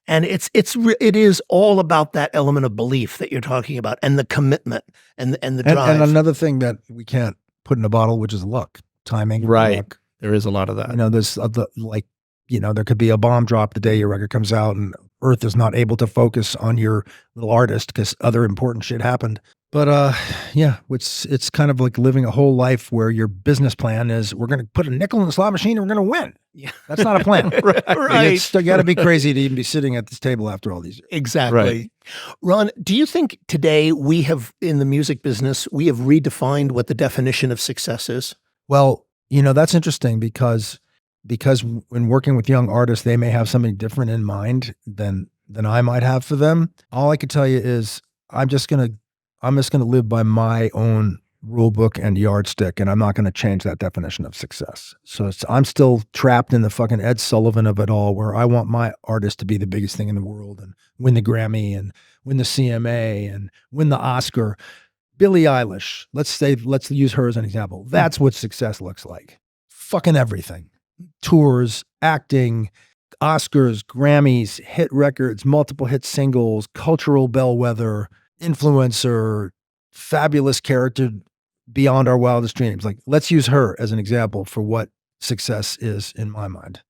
And it is all about that element of belief that you're talking about, and the commitment and the drive. And another thing that we can't put in a bottle, which is luck, timing. Right. Luck. There is a lot of that. You know, there's there could be a bomb drop the day your record comes out and Earth is not able to focus on your little artist because other important shit happened. But yeah, it's kind of like living a whole life where your business plan is we're going to put a nickel in the slot machine and we're going to win. Yeah. That's not a plan. Right. You got to be crazy to even be sitting at this table after all these years. Exactly. Right. Ron, do you think today we have, in the music business, we have redefined what the definition of success is? Well, you know, that's interesting because when working with young artists, they may have something different in mind than I might have for them. All I can tell you is I'm just gonna live by my own rule book and yardstick, and I'm not gonna change that definition of success. So I'm still trapped in the fucking Ed Sullivan of it all, where I want my artist to be the biggest thing in the world and win the Grammy and win the CMA and win the Oscar. Billie Eilish, let's use her as an example. That's what success looks like. Fucking everything. Tours, acting, Oscars, Grammys, hit records, multiple hit singles, cultural bellwether, influencer, fabulous character beyond our wildest dreams. Like, let's use her as an example for what success is in my mind.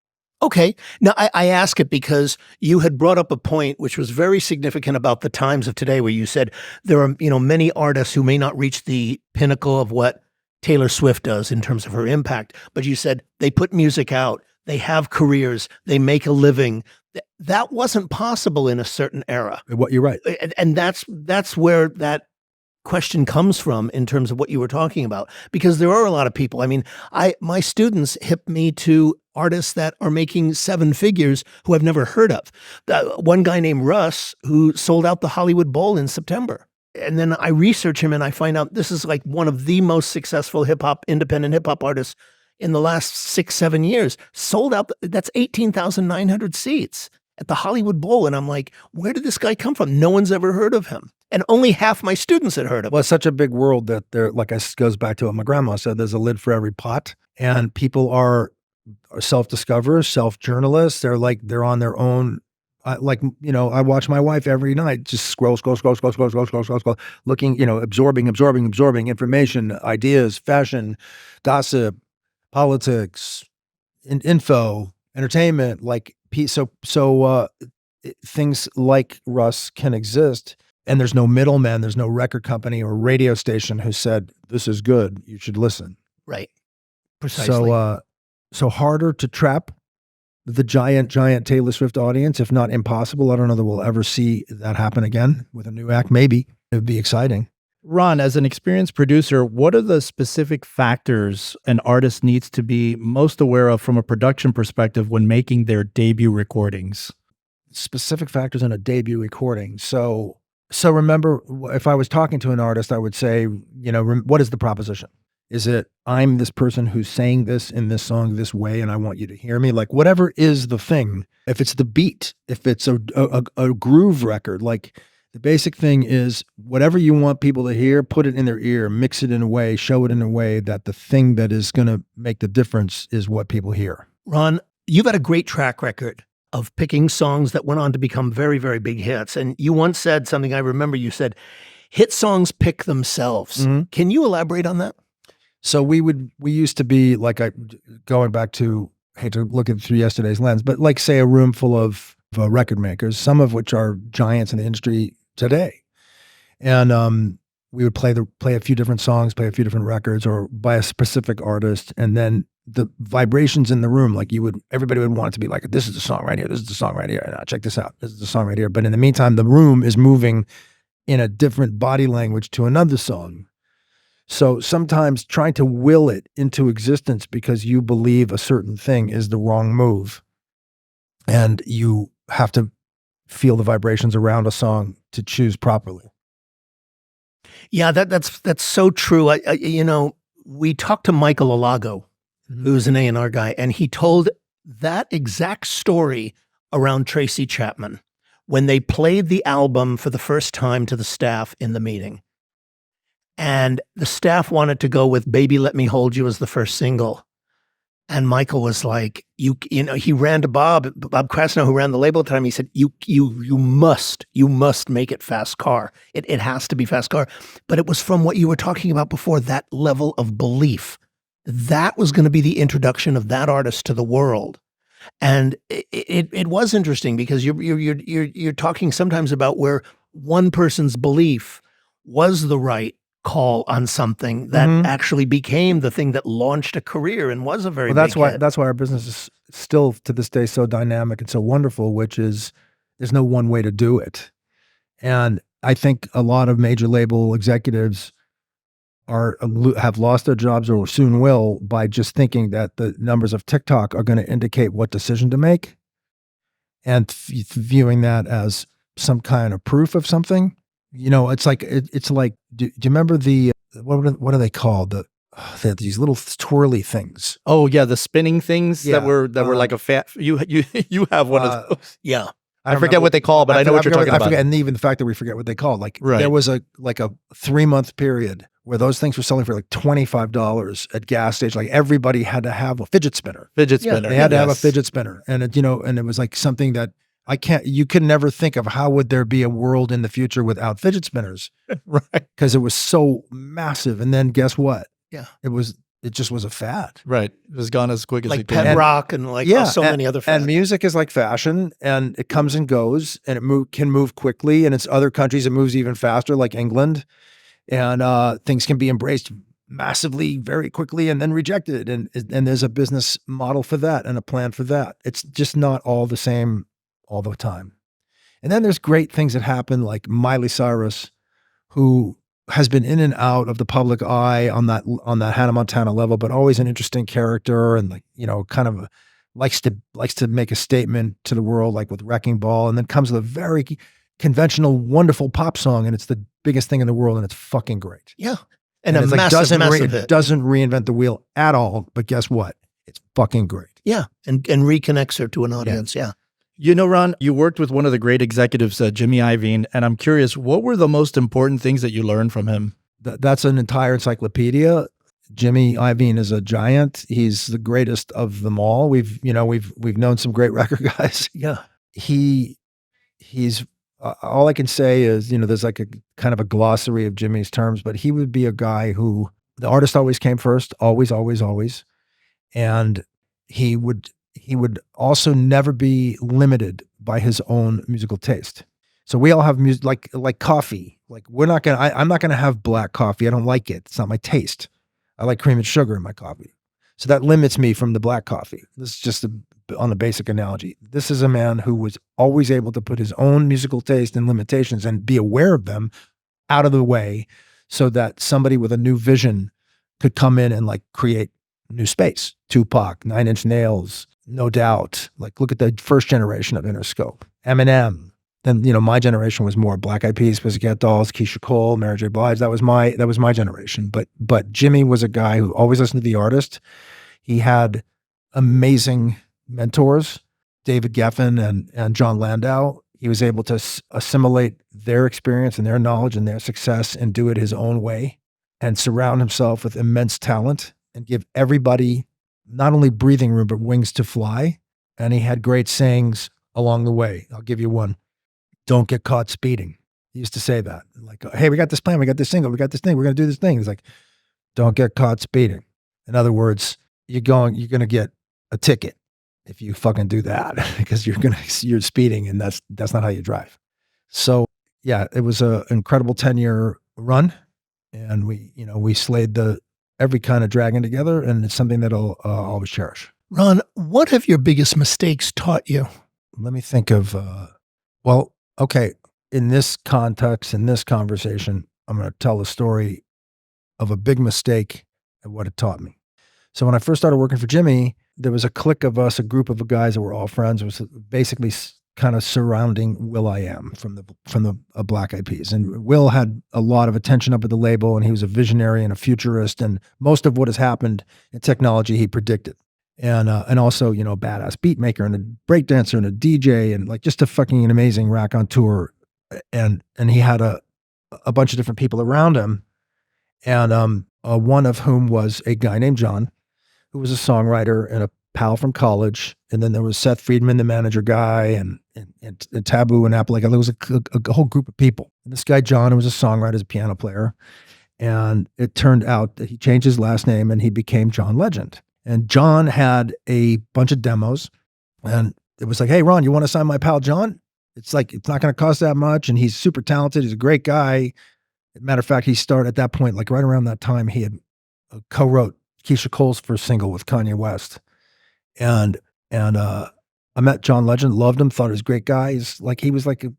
Okay. Now, I ask it because you had brought up a point which was very significant about the times of today, where you said there are, you know, many artists who may not reach the pinnacle of what Taylor Swift does in terms of her impact, but you said they put music out, they have careers, they make a living. That wasn't possible in a certain era. What you're right. And that's where that question comes from in terms of what you were talking about, because there are a lot of people. I mean, my students hip me to artists that are making seven figures who I've never heard of. One guy named Russ who sold out the Hollywood Bowl in September. And then I research him and I find out this is like one of the most successful independent hip hop artists in the last 6-7 years. Sold out. That's 18,900 seats at the Hollywood Bowl. And I'm like, where did this guy come from? No one's ever heard of him. And only half my students had heard of him. Well, it's such a big world that goes back to what my grandma said, there's a lid for every pot. And people are self-discoverers, self-journalists. They're on their own. I watch my wife every night, just scroll, looking, absorbing information, ideas, fashion, gossip, politics, info, entertainment, things like Russ can exist. And there's no middleman, there's no record company or radio station who said, this is good, you should listen. Right. Precisely. So harder to trap the giant Taylor Swift audience, if not impossible. I don't know that we'll ever see that happen again with a new act. Maybe it would be exciting. Ron, as an experienced producer, what are the specific factors an artist needs to be most aware of from a production perspective when making their debut recordings? Specific factors in a debut recording. So remember, if I was talking to an artist, I would say, what is the proposition? Is it, I'm this person who's saying this in this song this way, and I want you to hear me? Like, whatever is the thing, if it's the beat, if it's a groove record, like the basic thing is whatever you want people to hear, put it in their ear, mix it in a way, show it in a way that the thing that is going to make the difference is what people hear. Ron, you've had a great track record of picking songs that went on to become very, very big hits. And you once said something, I remember you said, hit songs pick themselves. Mm-hmm. Can you elaborate on that? So we used to be like, going back to, I hate to look at it through yesterday's lens, but like say a room full of record makers, some of which are giants in the industry today. And we would play a few different songs, play a few different records, or by a specific artist. And then the vibrations in the room, like everybody would want it to be like, this is the song right here. This is the song right here. Now check this out. This is the song right here. But in the meantime, the room is moving in a different body language to another song. So sometimes trying to will it into existence because you believe a certain thing is the wrong move. And you have to feel the vibrations around a song to choose properly. Yeah, that's so true. We talked to Michael Alago, who's an A&R guy, and he told that exact story around Tracy Chapman when they played the album for the first time to the staff in the meeting. And the staff wanted to go with Baby Let Me Hold You as the first single. And Michael was like, he ran to Bob Krasnow, who ran the label at the time. He said, you must make it Fast Car. It has to be Fast Car. But it was from what you were talking about before, that level of belief. That was going to be the introduction of that artist to the world. And it was interesting because you're talking sometimes about where one person's belief was the right call on something that actually became the thing that launched a career and was a very that's big why hit. That's why our business is still to this day so dynamic and so wonderful, which is there's no one way to do it. And I think a lot of major label executives have lost their jobs or soon will by just thinking that the numbers of TikTok are going to indicate what decision to make and viewing that as some kind of proof of something. It's like, do you remember what are they called? They had these little twirly things. Oh yeah, the spinning things that were like a fat. You have one of those. Yeah. I forget what they call, but I know what you're talking about. I forget, and even the fact that we forget what they called. There was a 3-month period where those things were selling for like $25 at gas station. Like everybody had to have a fidget spinner. They had to have a fidget spinner, and it was like something that you could never think of how would there be a world in the future without fidget spinners, right? Because it was so massive. And then guess what? Yeah, it just was a fad. Right. It was gone as quick as like it came. pet rock and many other fads. And music is like fashion, and it comes and goes, and it can move quickly. And it's other countries it moves even faster, like England, and things can be embraced massively very quickly and then rejected. And there's a business model for that and a plan for that. It's just not all the same all the time. And then there's great things that happen, like Miley Cyrus, who has been in and out of the public eye on that Hannah Montana level, but always an interesting character and kind of likes to make a statement to the world, like with Wrecking Ball, and then comes with a very conventional, wonderful pop song, and it's the biggest thing in the world, and it's fucking great. Yeah. And a massive hit. It doesn't reinvent the wheel at all, but guess what? It's fucking great. Yeah. And reconnects her to an audience. Yeah. Ron, you worked with one of the great executives, Jimmy Iovine, and I'm curious, what were the most important things that you learned from him? That's an entire encyclopedia. Jimmy Iovine is a giant. He's the greatest of them all. We've known some great record guys. Yeah. He's all I can say is, there's like a kind of a glossary of Jimmy's terms, but he would be a guy who the artist always came first, always, always, always. And he would also never be limited by his own musical taste. So we all have music, like coffee. Like I'm not gonna have black coffee. I don't like it. It's not my taste. I like cream and sugar in my coffee. So that limits me from the black coffee. This is just on the basic analogy. This is a man who was always able to put his own musical taste and limitations and be aware of them out of the way so that somebody with a new vision could come in and create new space. Tupac, 9 Inch Nails, No Doubt. Look at the first generation of Interscope. Eminem. Then, my generation was more Black Eyed Peas, Pussycat Dolls, Keisha Cole, Mary J. Blige. That was my generation. But Jimmy was a guy who always listened to the artist. He had amazing mentors, David Geffen and John Landau. He was able to assimilate their experience and their knowledge and their success and do it his own way and surround himself with immense talent and give everybody not only breathing room, but wings to fly. And he had great sayings along the way. I'll give you one. Don't get caught speeding. He used to say that. Hey, we got this plan. We got this single. We got this thing. We're going to do this thing. He's like, don't get caught speeding. In other words, you're going to get a ticket if you fucking do that because you're speeding and that's not how you drive. So yeah, it was an incredible 10-year run, and we slayed every kind of dragon together, and it's something that I'll always cherish. Ron, what have your biggest mistakes taught you? Let me think of, okay, in this context, in this conversation, I'm going to tell the story of a big mistake and what it taught me. So when I first started working for Jimmy, there was a clique of us, a group of guys that were all friends. It was basically kind of surrounding will.i.am from the Black Eyed Peas. And Will had a lot of attention up at the label, and he was a visionary and a futurist, and most of what has happened in technology he predicted. And also, you know, a badass beat maker and a breakdancer and a DJ and like just a fucking an amazing raconteur. And he had a bunch of different people around him, and one of whom was a guy named John, who was a songwriter and a pal from college. And then there was Seth Friedman, the manager guy, and Taboo and Apple. Like there was a whole group of people. And this guy John, who was a songwriter, is a piano player, and it turned out that he changed his last name and he became John Legend. And John had a bunch of demos, and it was like, hey, Ron, you want to sign my pal John? It's like, it's not going to cost that much. And he's super talented. He's a great guy. Matter of fact, he started at that point, like right around that time, he had co-wrote Keisha Cole's first single with Kanye West. And I met John Legend, loved him, thought he was a great guy. He was like a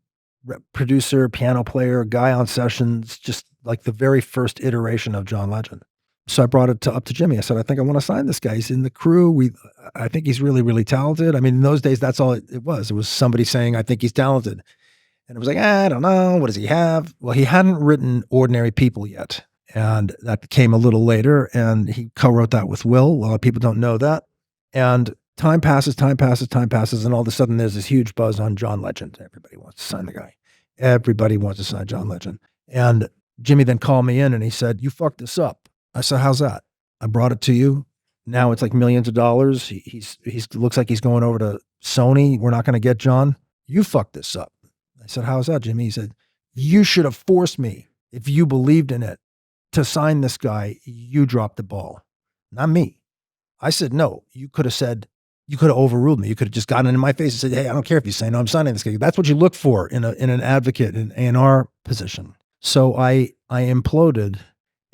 producer, piano player, guy on sessions, just like the very first iteration of John Legend. So I brought it up to Jimmy. I said, I think I want to sign this guy. He's in the crew. I think he's really, really talented. I mean, in those days, that's all it was. It was somebody saying, I think he's talented. And it was like, I don't know. What does he have? Well, he hadn't written Ordinary People yet. And that came a little later. And he co-wrote that with Will. A lot of people don't know that. And time passes. And all of a sudden, there's this huge buzz on John Legend. Everybody wants to sign the guy. Everybody wants to sign John Legend. And Jimmy then called me in and he said, you fucked this up. I said, how's that? I brought it to you. Now it's like millions of dollars. He's looks like he's going over to Sony. We're not going to get John. You fucked this up. I said, how's that, Jimmy? He said, you should have forced me, if you believed in it, to sign this guy. You dropped the ball, not me. I said, no, you could have overruled me. You could have just gotten in my face and said, hey, I don't care if you say no, I'm signing this guy. That's what you look for in an advocate, in an A&R position. So I imploded.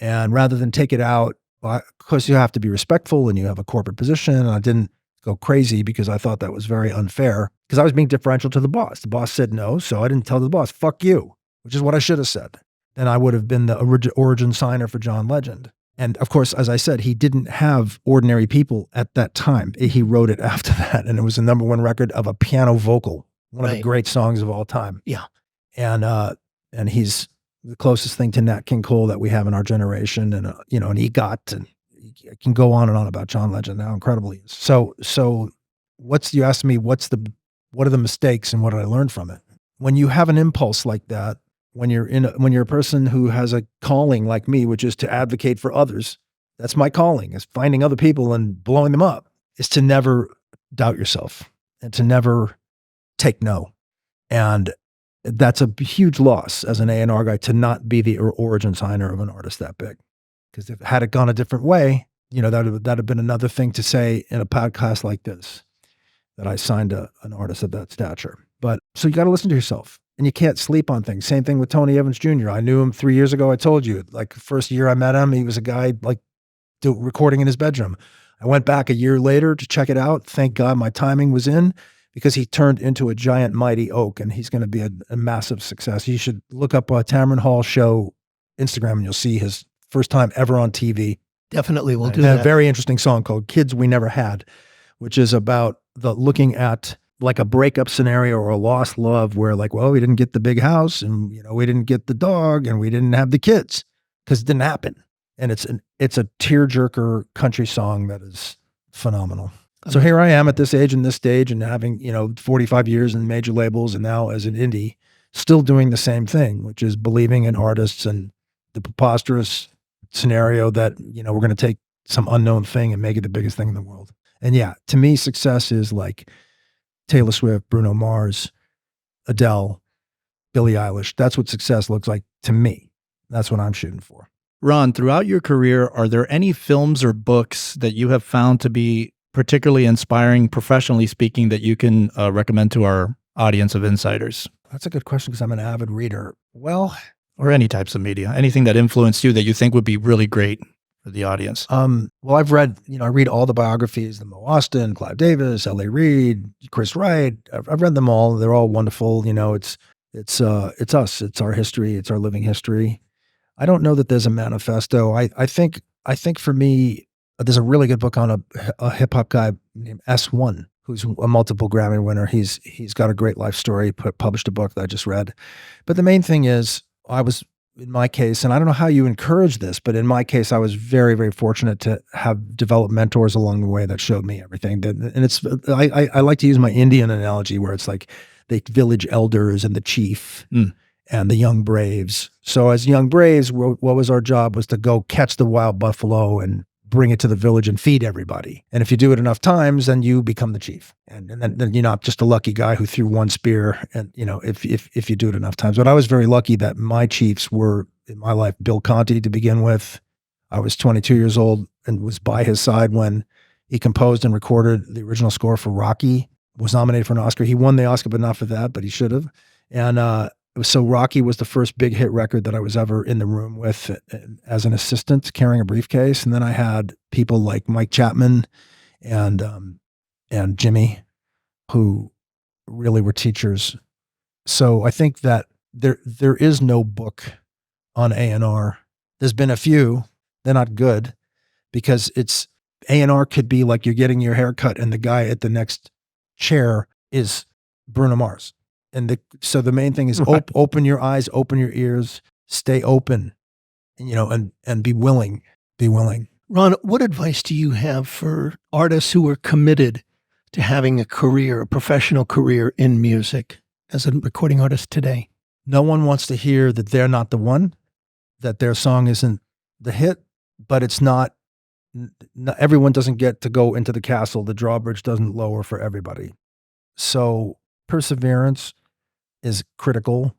And rather than take it out, of course, you have to be respectful and you have a corporate position. And I didn't go crazy because I thought that was very unfair because I was being differential to the boss. The boss said no, so I didn't tell the boss, fuck you, which is what I should have said. Then I would have been the origin signer for John Legend. And of course, as I said, he didn't have Ordinary People at that time. He wrote it after that. And it was the #1 record of a piano vocal, one of the great songs of all time. Yeah. And he's the closest thing to Nat King Cole that we have in our generation, and you know, and EGOT, and I can go on and on about John Legend, how incredible he is. So you asked me, what are the mistakes and what did I learn from it? When you have an impulse like that, when you're a person who has a calling like me, which is to advocate for others, that's my calling, is finding other people and blowing them up, is to never doubt yourself and to never take no. And that's a huge loss as an A&R guy to not be the origin signer of an artist that big. Because had it gone a different way, you know, that'd have been another thing to say in a podcast like this, that I signed an artist of that stature. But so you got to listen to yourself, and you can't sleep on things. Same thing with Tony Evans Jr. I knew him 3 years ago. I told you, like the first year I met him, he was a guy like recording in his bedroom. I went back a year later to check it out. Thank God my timing was in, because he turned into a giant, mighty oak, and he's going to be a massive success. You should look up Tamron Hall Show Instagram, and you'll see his first time ever on TV. Definitely, we'll do that. A very interesting song called Kids We Never Had, which is about looking at like a breakup scenario or a lost love where like, well, we didn't get the big house, and you know, we didn't get the dog, and we didn't have the kids because it didn't happen. And it's a tearjerker country song that is phenomenal. So here I am at this age and this stage, and having, you know, 45 years in major labels, and now as an indie, still doing the same thing, which is believing in artists and the preposterous scenario that, you know, we're going to take some unknown thing and make it the biggest thing in the world. And yeah, to me, success is like Taylor Swift, Bruno Mars, Adele, Billie Eilish. That's what success looks like to me. That's what I'm shooting for. Ron, throughout your career, are there any films or books that you have found to be particularly inspiring, professionally speaking, that you can recommend to our audience of insiders? That's a good question, because I'm an avid reader. Well, or any types of media, anything that influenced you that you think would be really great for the audience. Well, I've read, you know, I read all the biographies, the Mo Austin, Clive Davis, L.A. Reid, Chris Wright. I've read them all. They're all wonderful. You know, it's us. It's our history. It's our living history. I don't know that there's a manifesto. I think for me, there's a really good book on a hip hop guy named S1, who's a multiple Grammy winner. He's got a great life story, published a book that I just read. But the main thing is, I was, in my case, and I don't know how you encourage this, but in my case, I was very, very fortunate to have developed mentors along the way that showed me everything. And it's, I like to use my Indian analogy where it's like the village elders and the chief and the young braves. So as young braves, what was our job was to go catch the wild buffalo and bring it to the village and feed everybody. And if you do it enough times, then you become the chief. And then you're not just a lucky guy who threw one spear. And, you know, if you do it enough times. But I was very lucky that my chiefs were, in my life, Bill Conti to begin with. I was 22 years old and was by his side when he composed and recorded the original score for Rocky, was nominated for an Oscar. He won the Oscar, but not for that, but he should have. And so Rocky was the first big hit record that I was ever in the room with as an assistant carrying a briefcase. And then I had people like Mike Chapman and Jimmy, who really were teachers. So I think that there is no book on A&R. There's been a few. They're not good because it's A&R could be like you're getting your hair cut and the guy at the next chair is Bruno Mars. And so the main thing is open your eyes, open your ears, stay open, you know, and be willing. Ron, what advice do you have for artists who are committed to having a career, a professional career in music as a recording artist today? No one wants to hear that they're not the one, that their song isn't the hit, but it's not everyone doesn't get to go into the castle. The drawbridge doesn't lower for everybody. So perseverance is critical.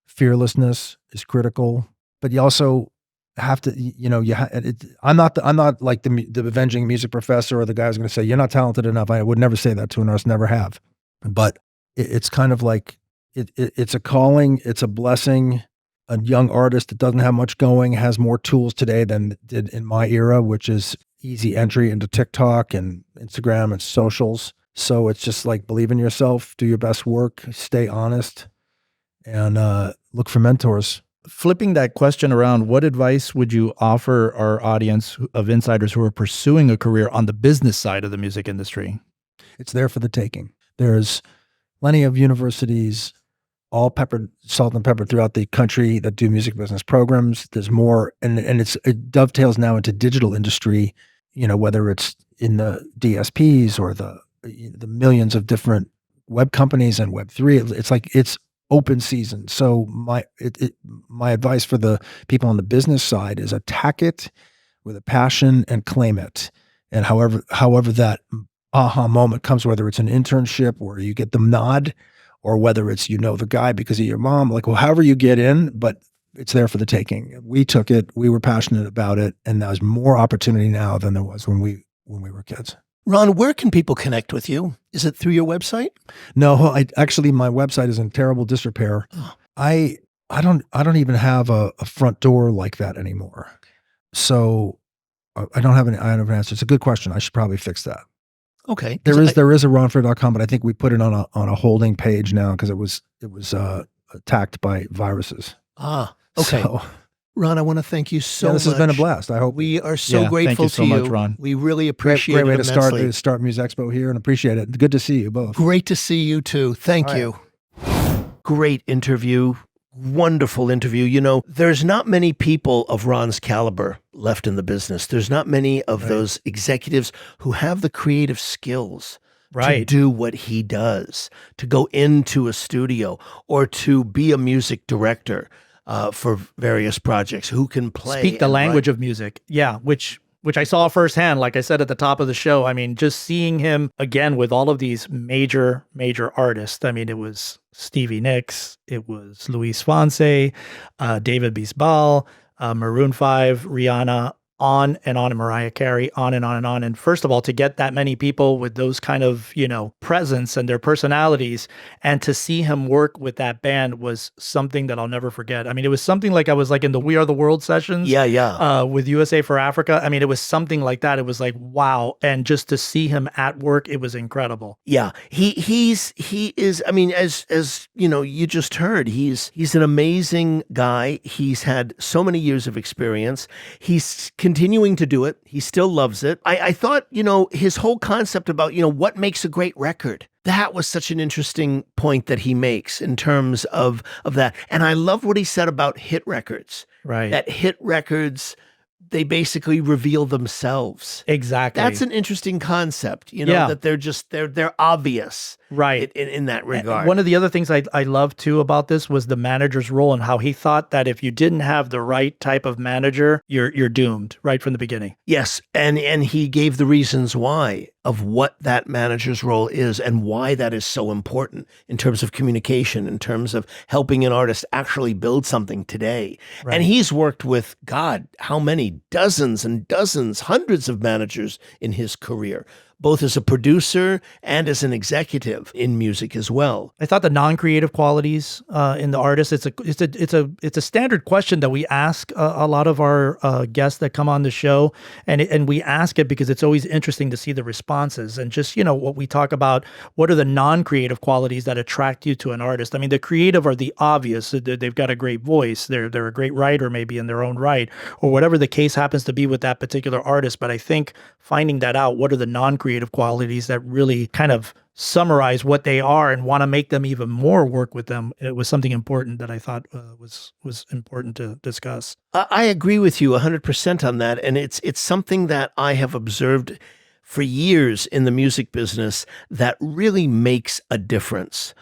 Fearlessness is critical, but you also have to, you know, I'm not like the avenging music professor or the guy who's going to say, you're not talented enough. I would never say that to an artist, never have. But it's kind of like, it's a calling, it's a blessing. A young artist that doesn't have much going has more tools today than did in my era, which is easy entry into TikTok and Instagram and socials. So it's just like, believe in yourself, do your best work, stay honest, and look for mentors. Flipping that question around, what advice would you offer our audience of insiders who are pursuing a career on the business side of the music industry? It's there for the taking. There's plenty of universities, all peppered, salt and pepper throughout the country that do music business programs. There's more, and it dovetails now into digital industry, you know, whether it's in the DSPs or the millions of different web companies and Web3. It's like, it's open season. So my advice for the people on the business side is attack it with a passion and claim it. And however that aha moment comes, whether it's an internship where you get the nod, or whether it's, you know, the guy because of your mom, like, well, however you get in, but it's there for the taking. We took it, we were passionate about it, and there's more opportunity now than there was when we were kids. Ron, where can people connect with you? Is it through your website? No, actually my website is in terrible disrepair. Oh. I don't even have a front door like that anymore. So I don't have an answer. It's a good question. I should probably fix that. Okay. There is a ronfair.com, but I think we put it on a holding page now because it was attacked by viruses. Ah, okay. So, Ron, I want to thank you so much. This has been a blast. I hope we are so grateful thank you so much, Ron. We really appreciate great way it to start Music Expo here, and appreciate it. Good to see you both. Great to see you too. Thank you. Great interview. Wonderful interview. You know, there's not many people of Ron's caliber left in the business. There's not many of those executives who have the creative skills to do what he does, to go into a studio or to be a music director for various projects, who can speak the language of music. Yeah, which I saw firsthand, like I said at the top of the show. I mean, just seeing him again with all of these major artists. I mean, it was Stevie Nicks, it was Luis Fonsi, David Bisbal, Maroon 5, Rihanna, on and Mariah Carey, on and on and on. And first of all, to get that many people with those kind of, you know, presence and their personalities, and to see him work with that band was something that I'll never forget. I mean, it was something like I was like in the We Are the World sessions. With USA for Africa. I mean, it was something like that. It was like, wow. And just to see him at work, it was incredible. Yeah. He is, I mean, as you know, you just heard, he's an amazing guy. He's had so many years of experience. He's continued continuing to do it. He still loves it. I thought, his whole concept about, what makes a great record. That was such an interesting point that he makes in terms of that. And I love what he said about hit records. Right. That hit records, they basically reveal themselves. Exactly. That's an interesting concept, Yeah. that they're obvious. Right. In that regard. One of the other things I love too about this was the manager's role and how he thought that if you didn't have the right type of manager, you're doomed right from the beginning. Yes, and he gave the reasons why of what that manager's role is and why that is so important in terms of communication, in terms of helping an artist actually build something today. Right. And he's worked with, God, how many? Dozens and dozens, hundreds of managers in his career, both as a producer and as an executive in music as well. I thought the non-creative qualities in the artist, it's a standard question that we ask a lot of our guests that come on the show, and we ask it because it's always interesting to see the responses and just what we talk about. What are the non-creative qualities that attract you to an artist? I mean, the creative are the obvious. They've got a great voice. They're a great writer, maybe in their own right, or whatever the case happens to be with that particular artist. But I think finding that out, what are the non-creative qualities that really kind of summarize what they are and want to make them even more work with them, it was something important that I thought was important to discuss. I agree with you 100% on that. And it's something that I have observed for years in the music business that really makes a difference.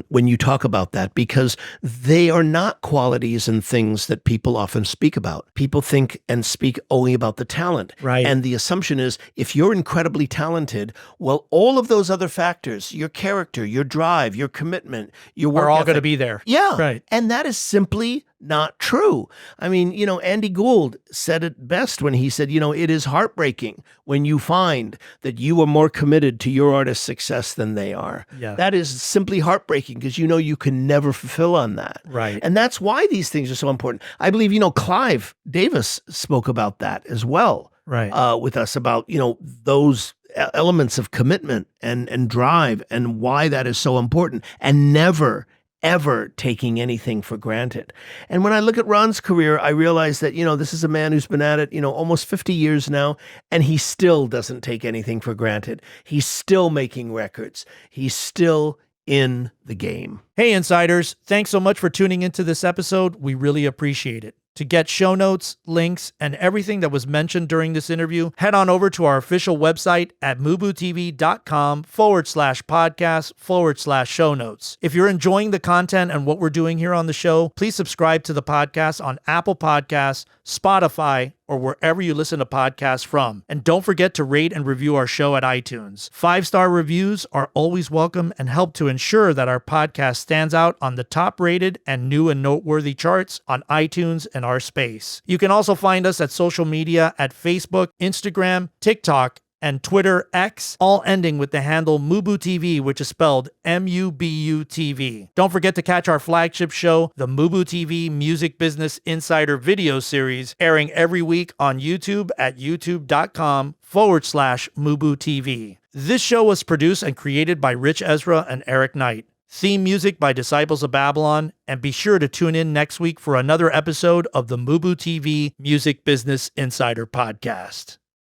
When you talk about that, because they are not qualities and things that people often speak about. People think and speak only about the talent. Right. And the assumption is if you're incredibly talented, well, all of those other factors, your character, your drive, your commitment, your work are all ethic, going to be there. Yeah. Right. And that is simply not true. I mean, Andy Gould said it best when he said, it is heartbreaking when you find that you are more committed to your artist's success than they are. Yeah. That is simply heartbreaking because you can never fulfill on that. Right. And that's why these things are so important. I believe, Clive Davis spoke about that as well. Right. With us about, those elements of commitment and drive and why that is so important and never ever taking anything for granted. And when I look at Ron's career, I realize that, this is a man who's been at it, almost 50 years now, and he still doesn't take anything for granted. He's still making records. He's still in the game. Hey, Insiders, thanks so much for tuning into this episode. We really appreciate it. To get show notes, links, and everything that was mentioned during this interview, head on over to our official website at mubutv.com/podcast/show notes. If you're enjoying the content and what we're doing here on the show, please subscribe to the podcast on Apple Podcasts, Spotify, or wherever you listen to podcasts from. And don't forget to rate and review our show at iTunes. 5-star reviews are always welcome and help to ensure that our podcast stands out on the top-rated and new and noteworthy charts on iTunes and our space. You can also find us at social media at Facebook, Instagram, TikTok, and Twitter X, all ending with the handle MUBUTV, which is spelled MUBUTV. Don't forget to catch our flagship show, the MUBUTV Music Business Insider video series, airing every week on YouTube at youtube.com/MUBUTV. This show was produced and created by Ritch, Esra, and Eric Knight. Theme music by Disciples of Babylon, and be sure to tune in next week for another episode of the MUBUTV Music Business Insider Podcast.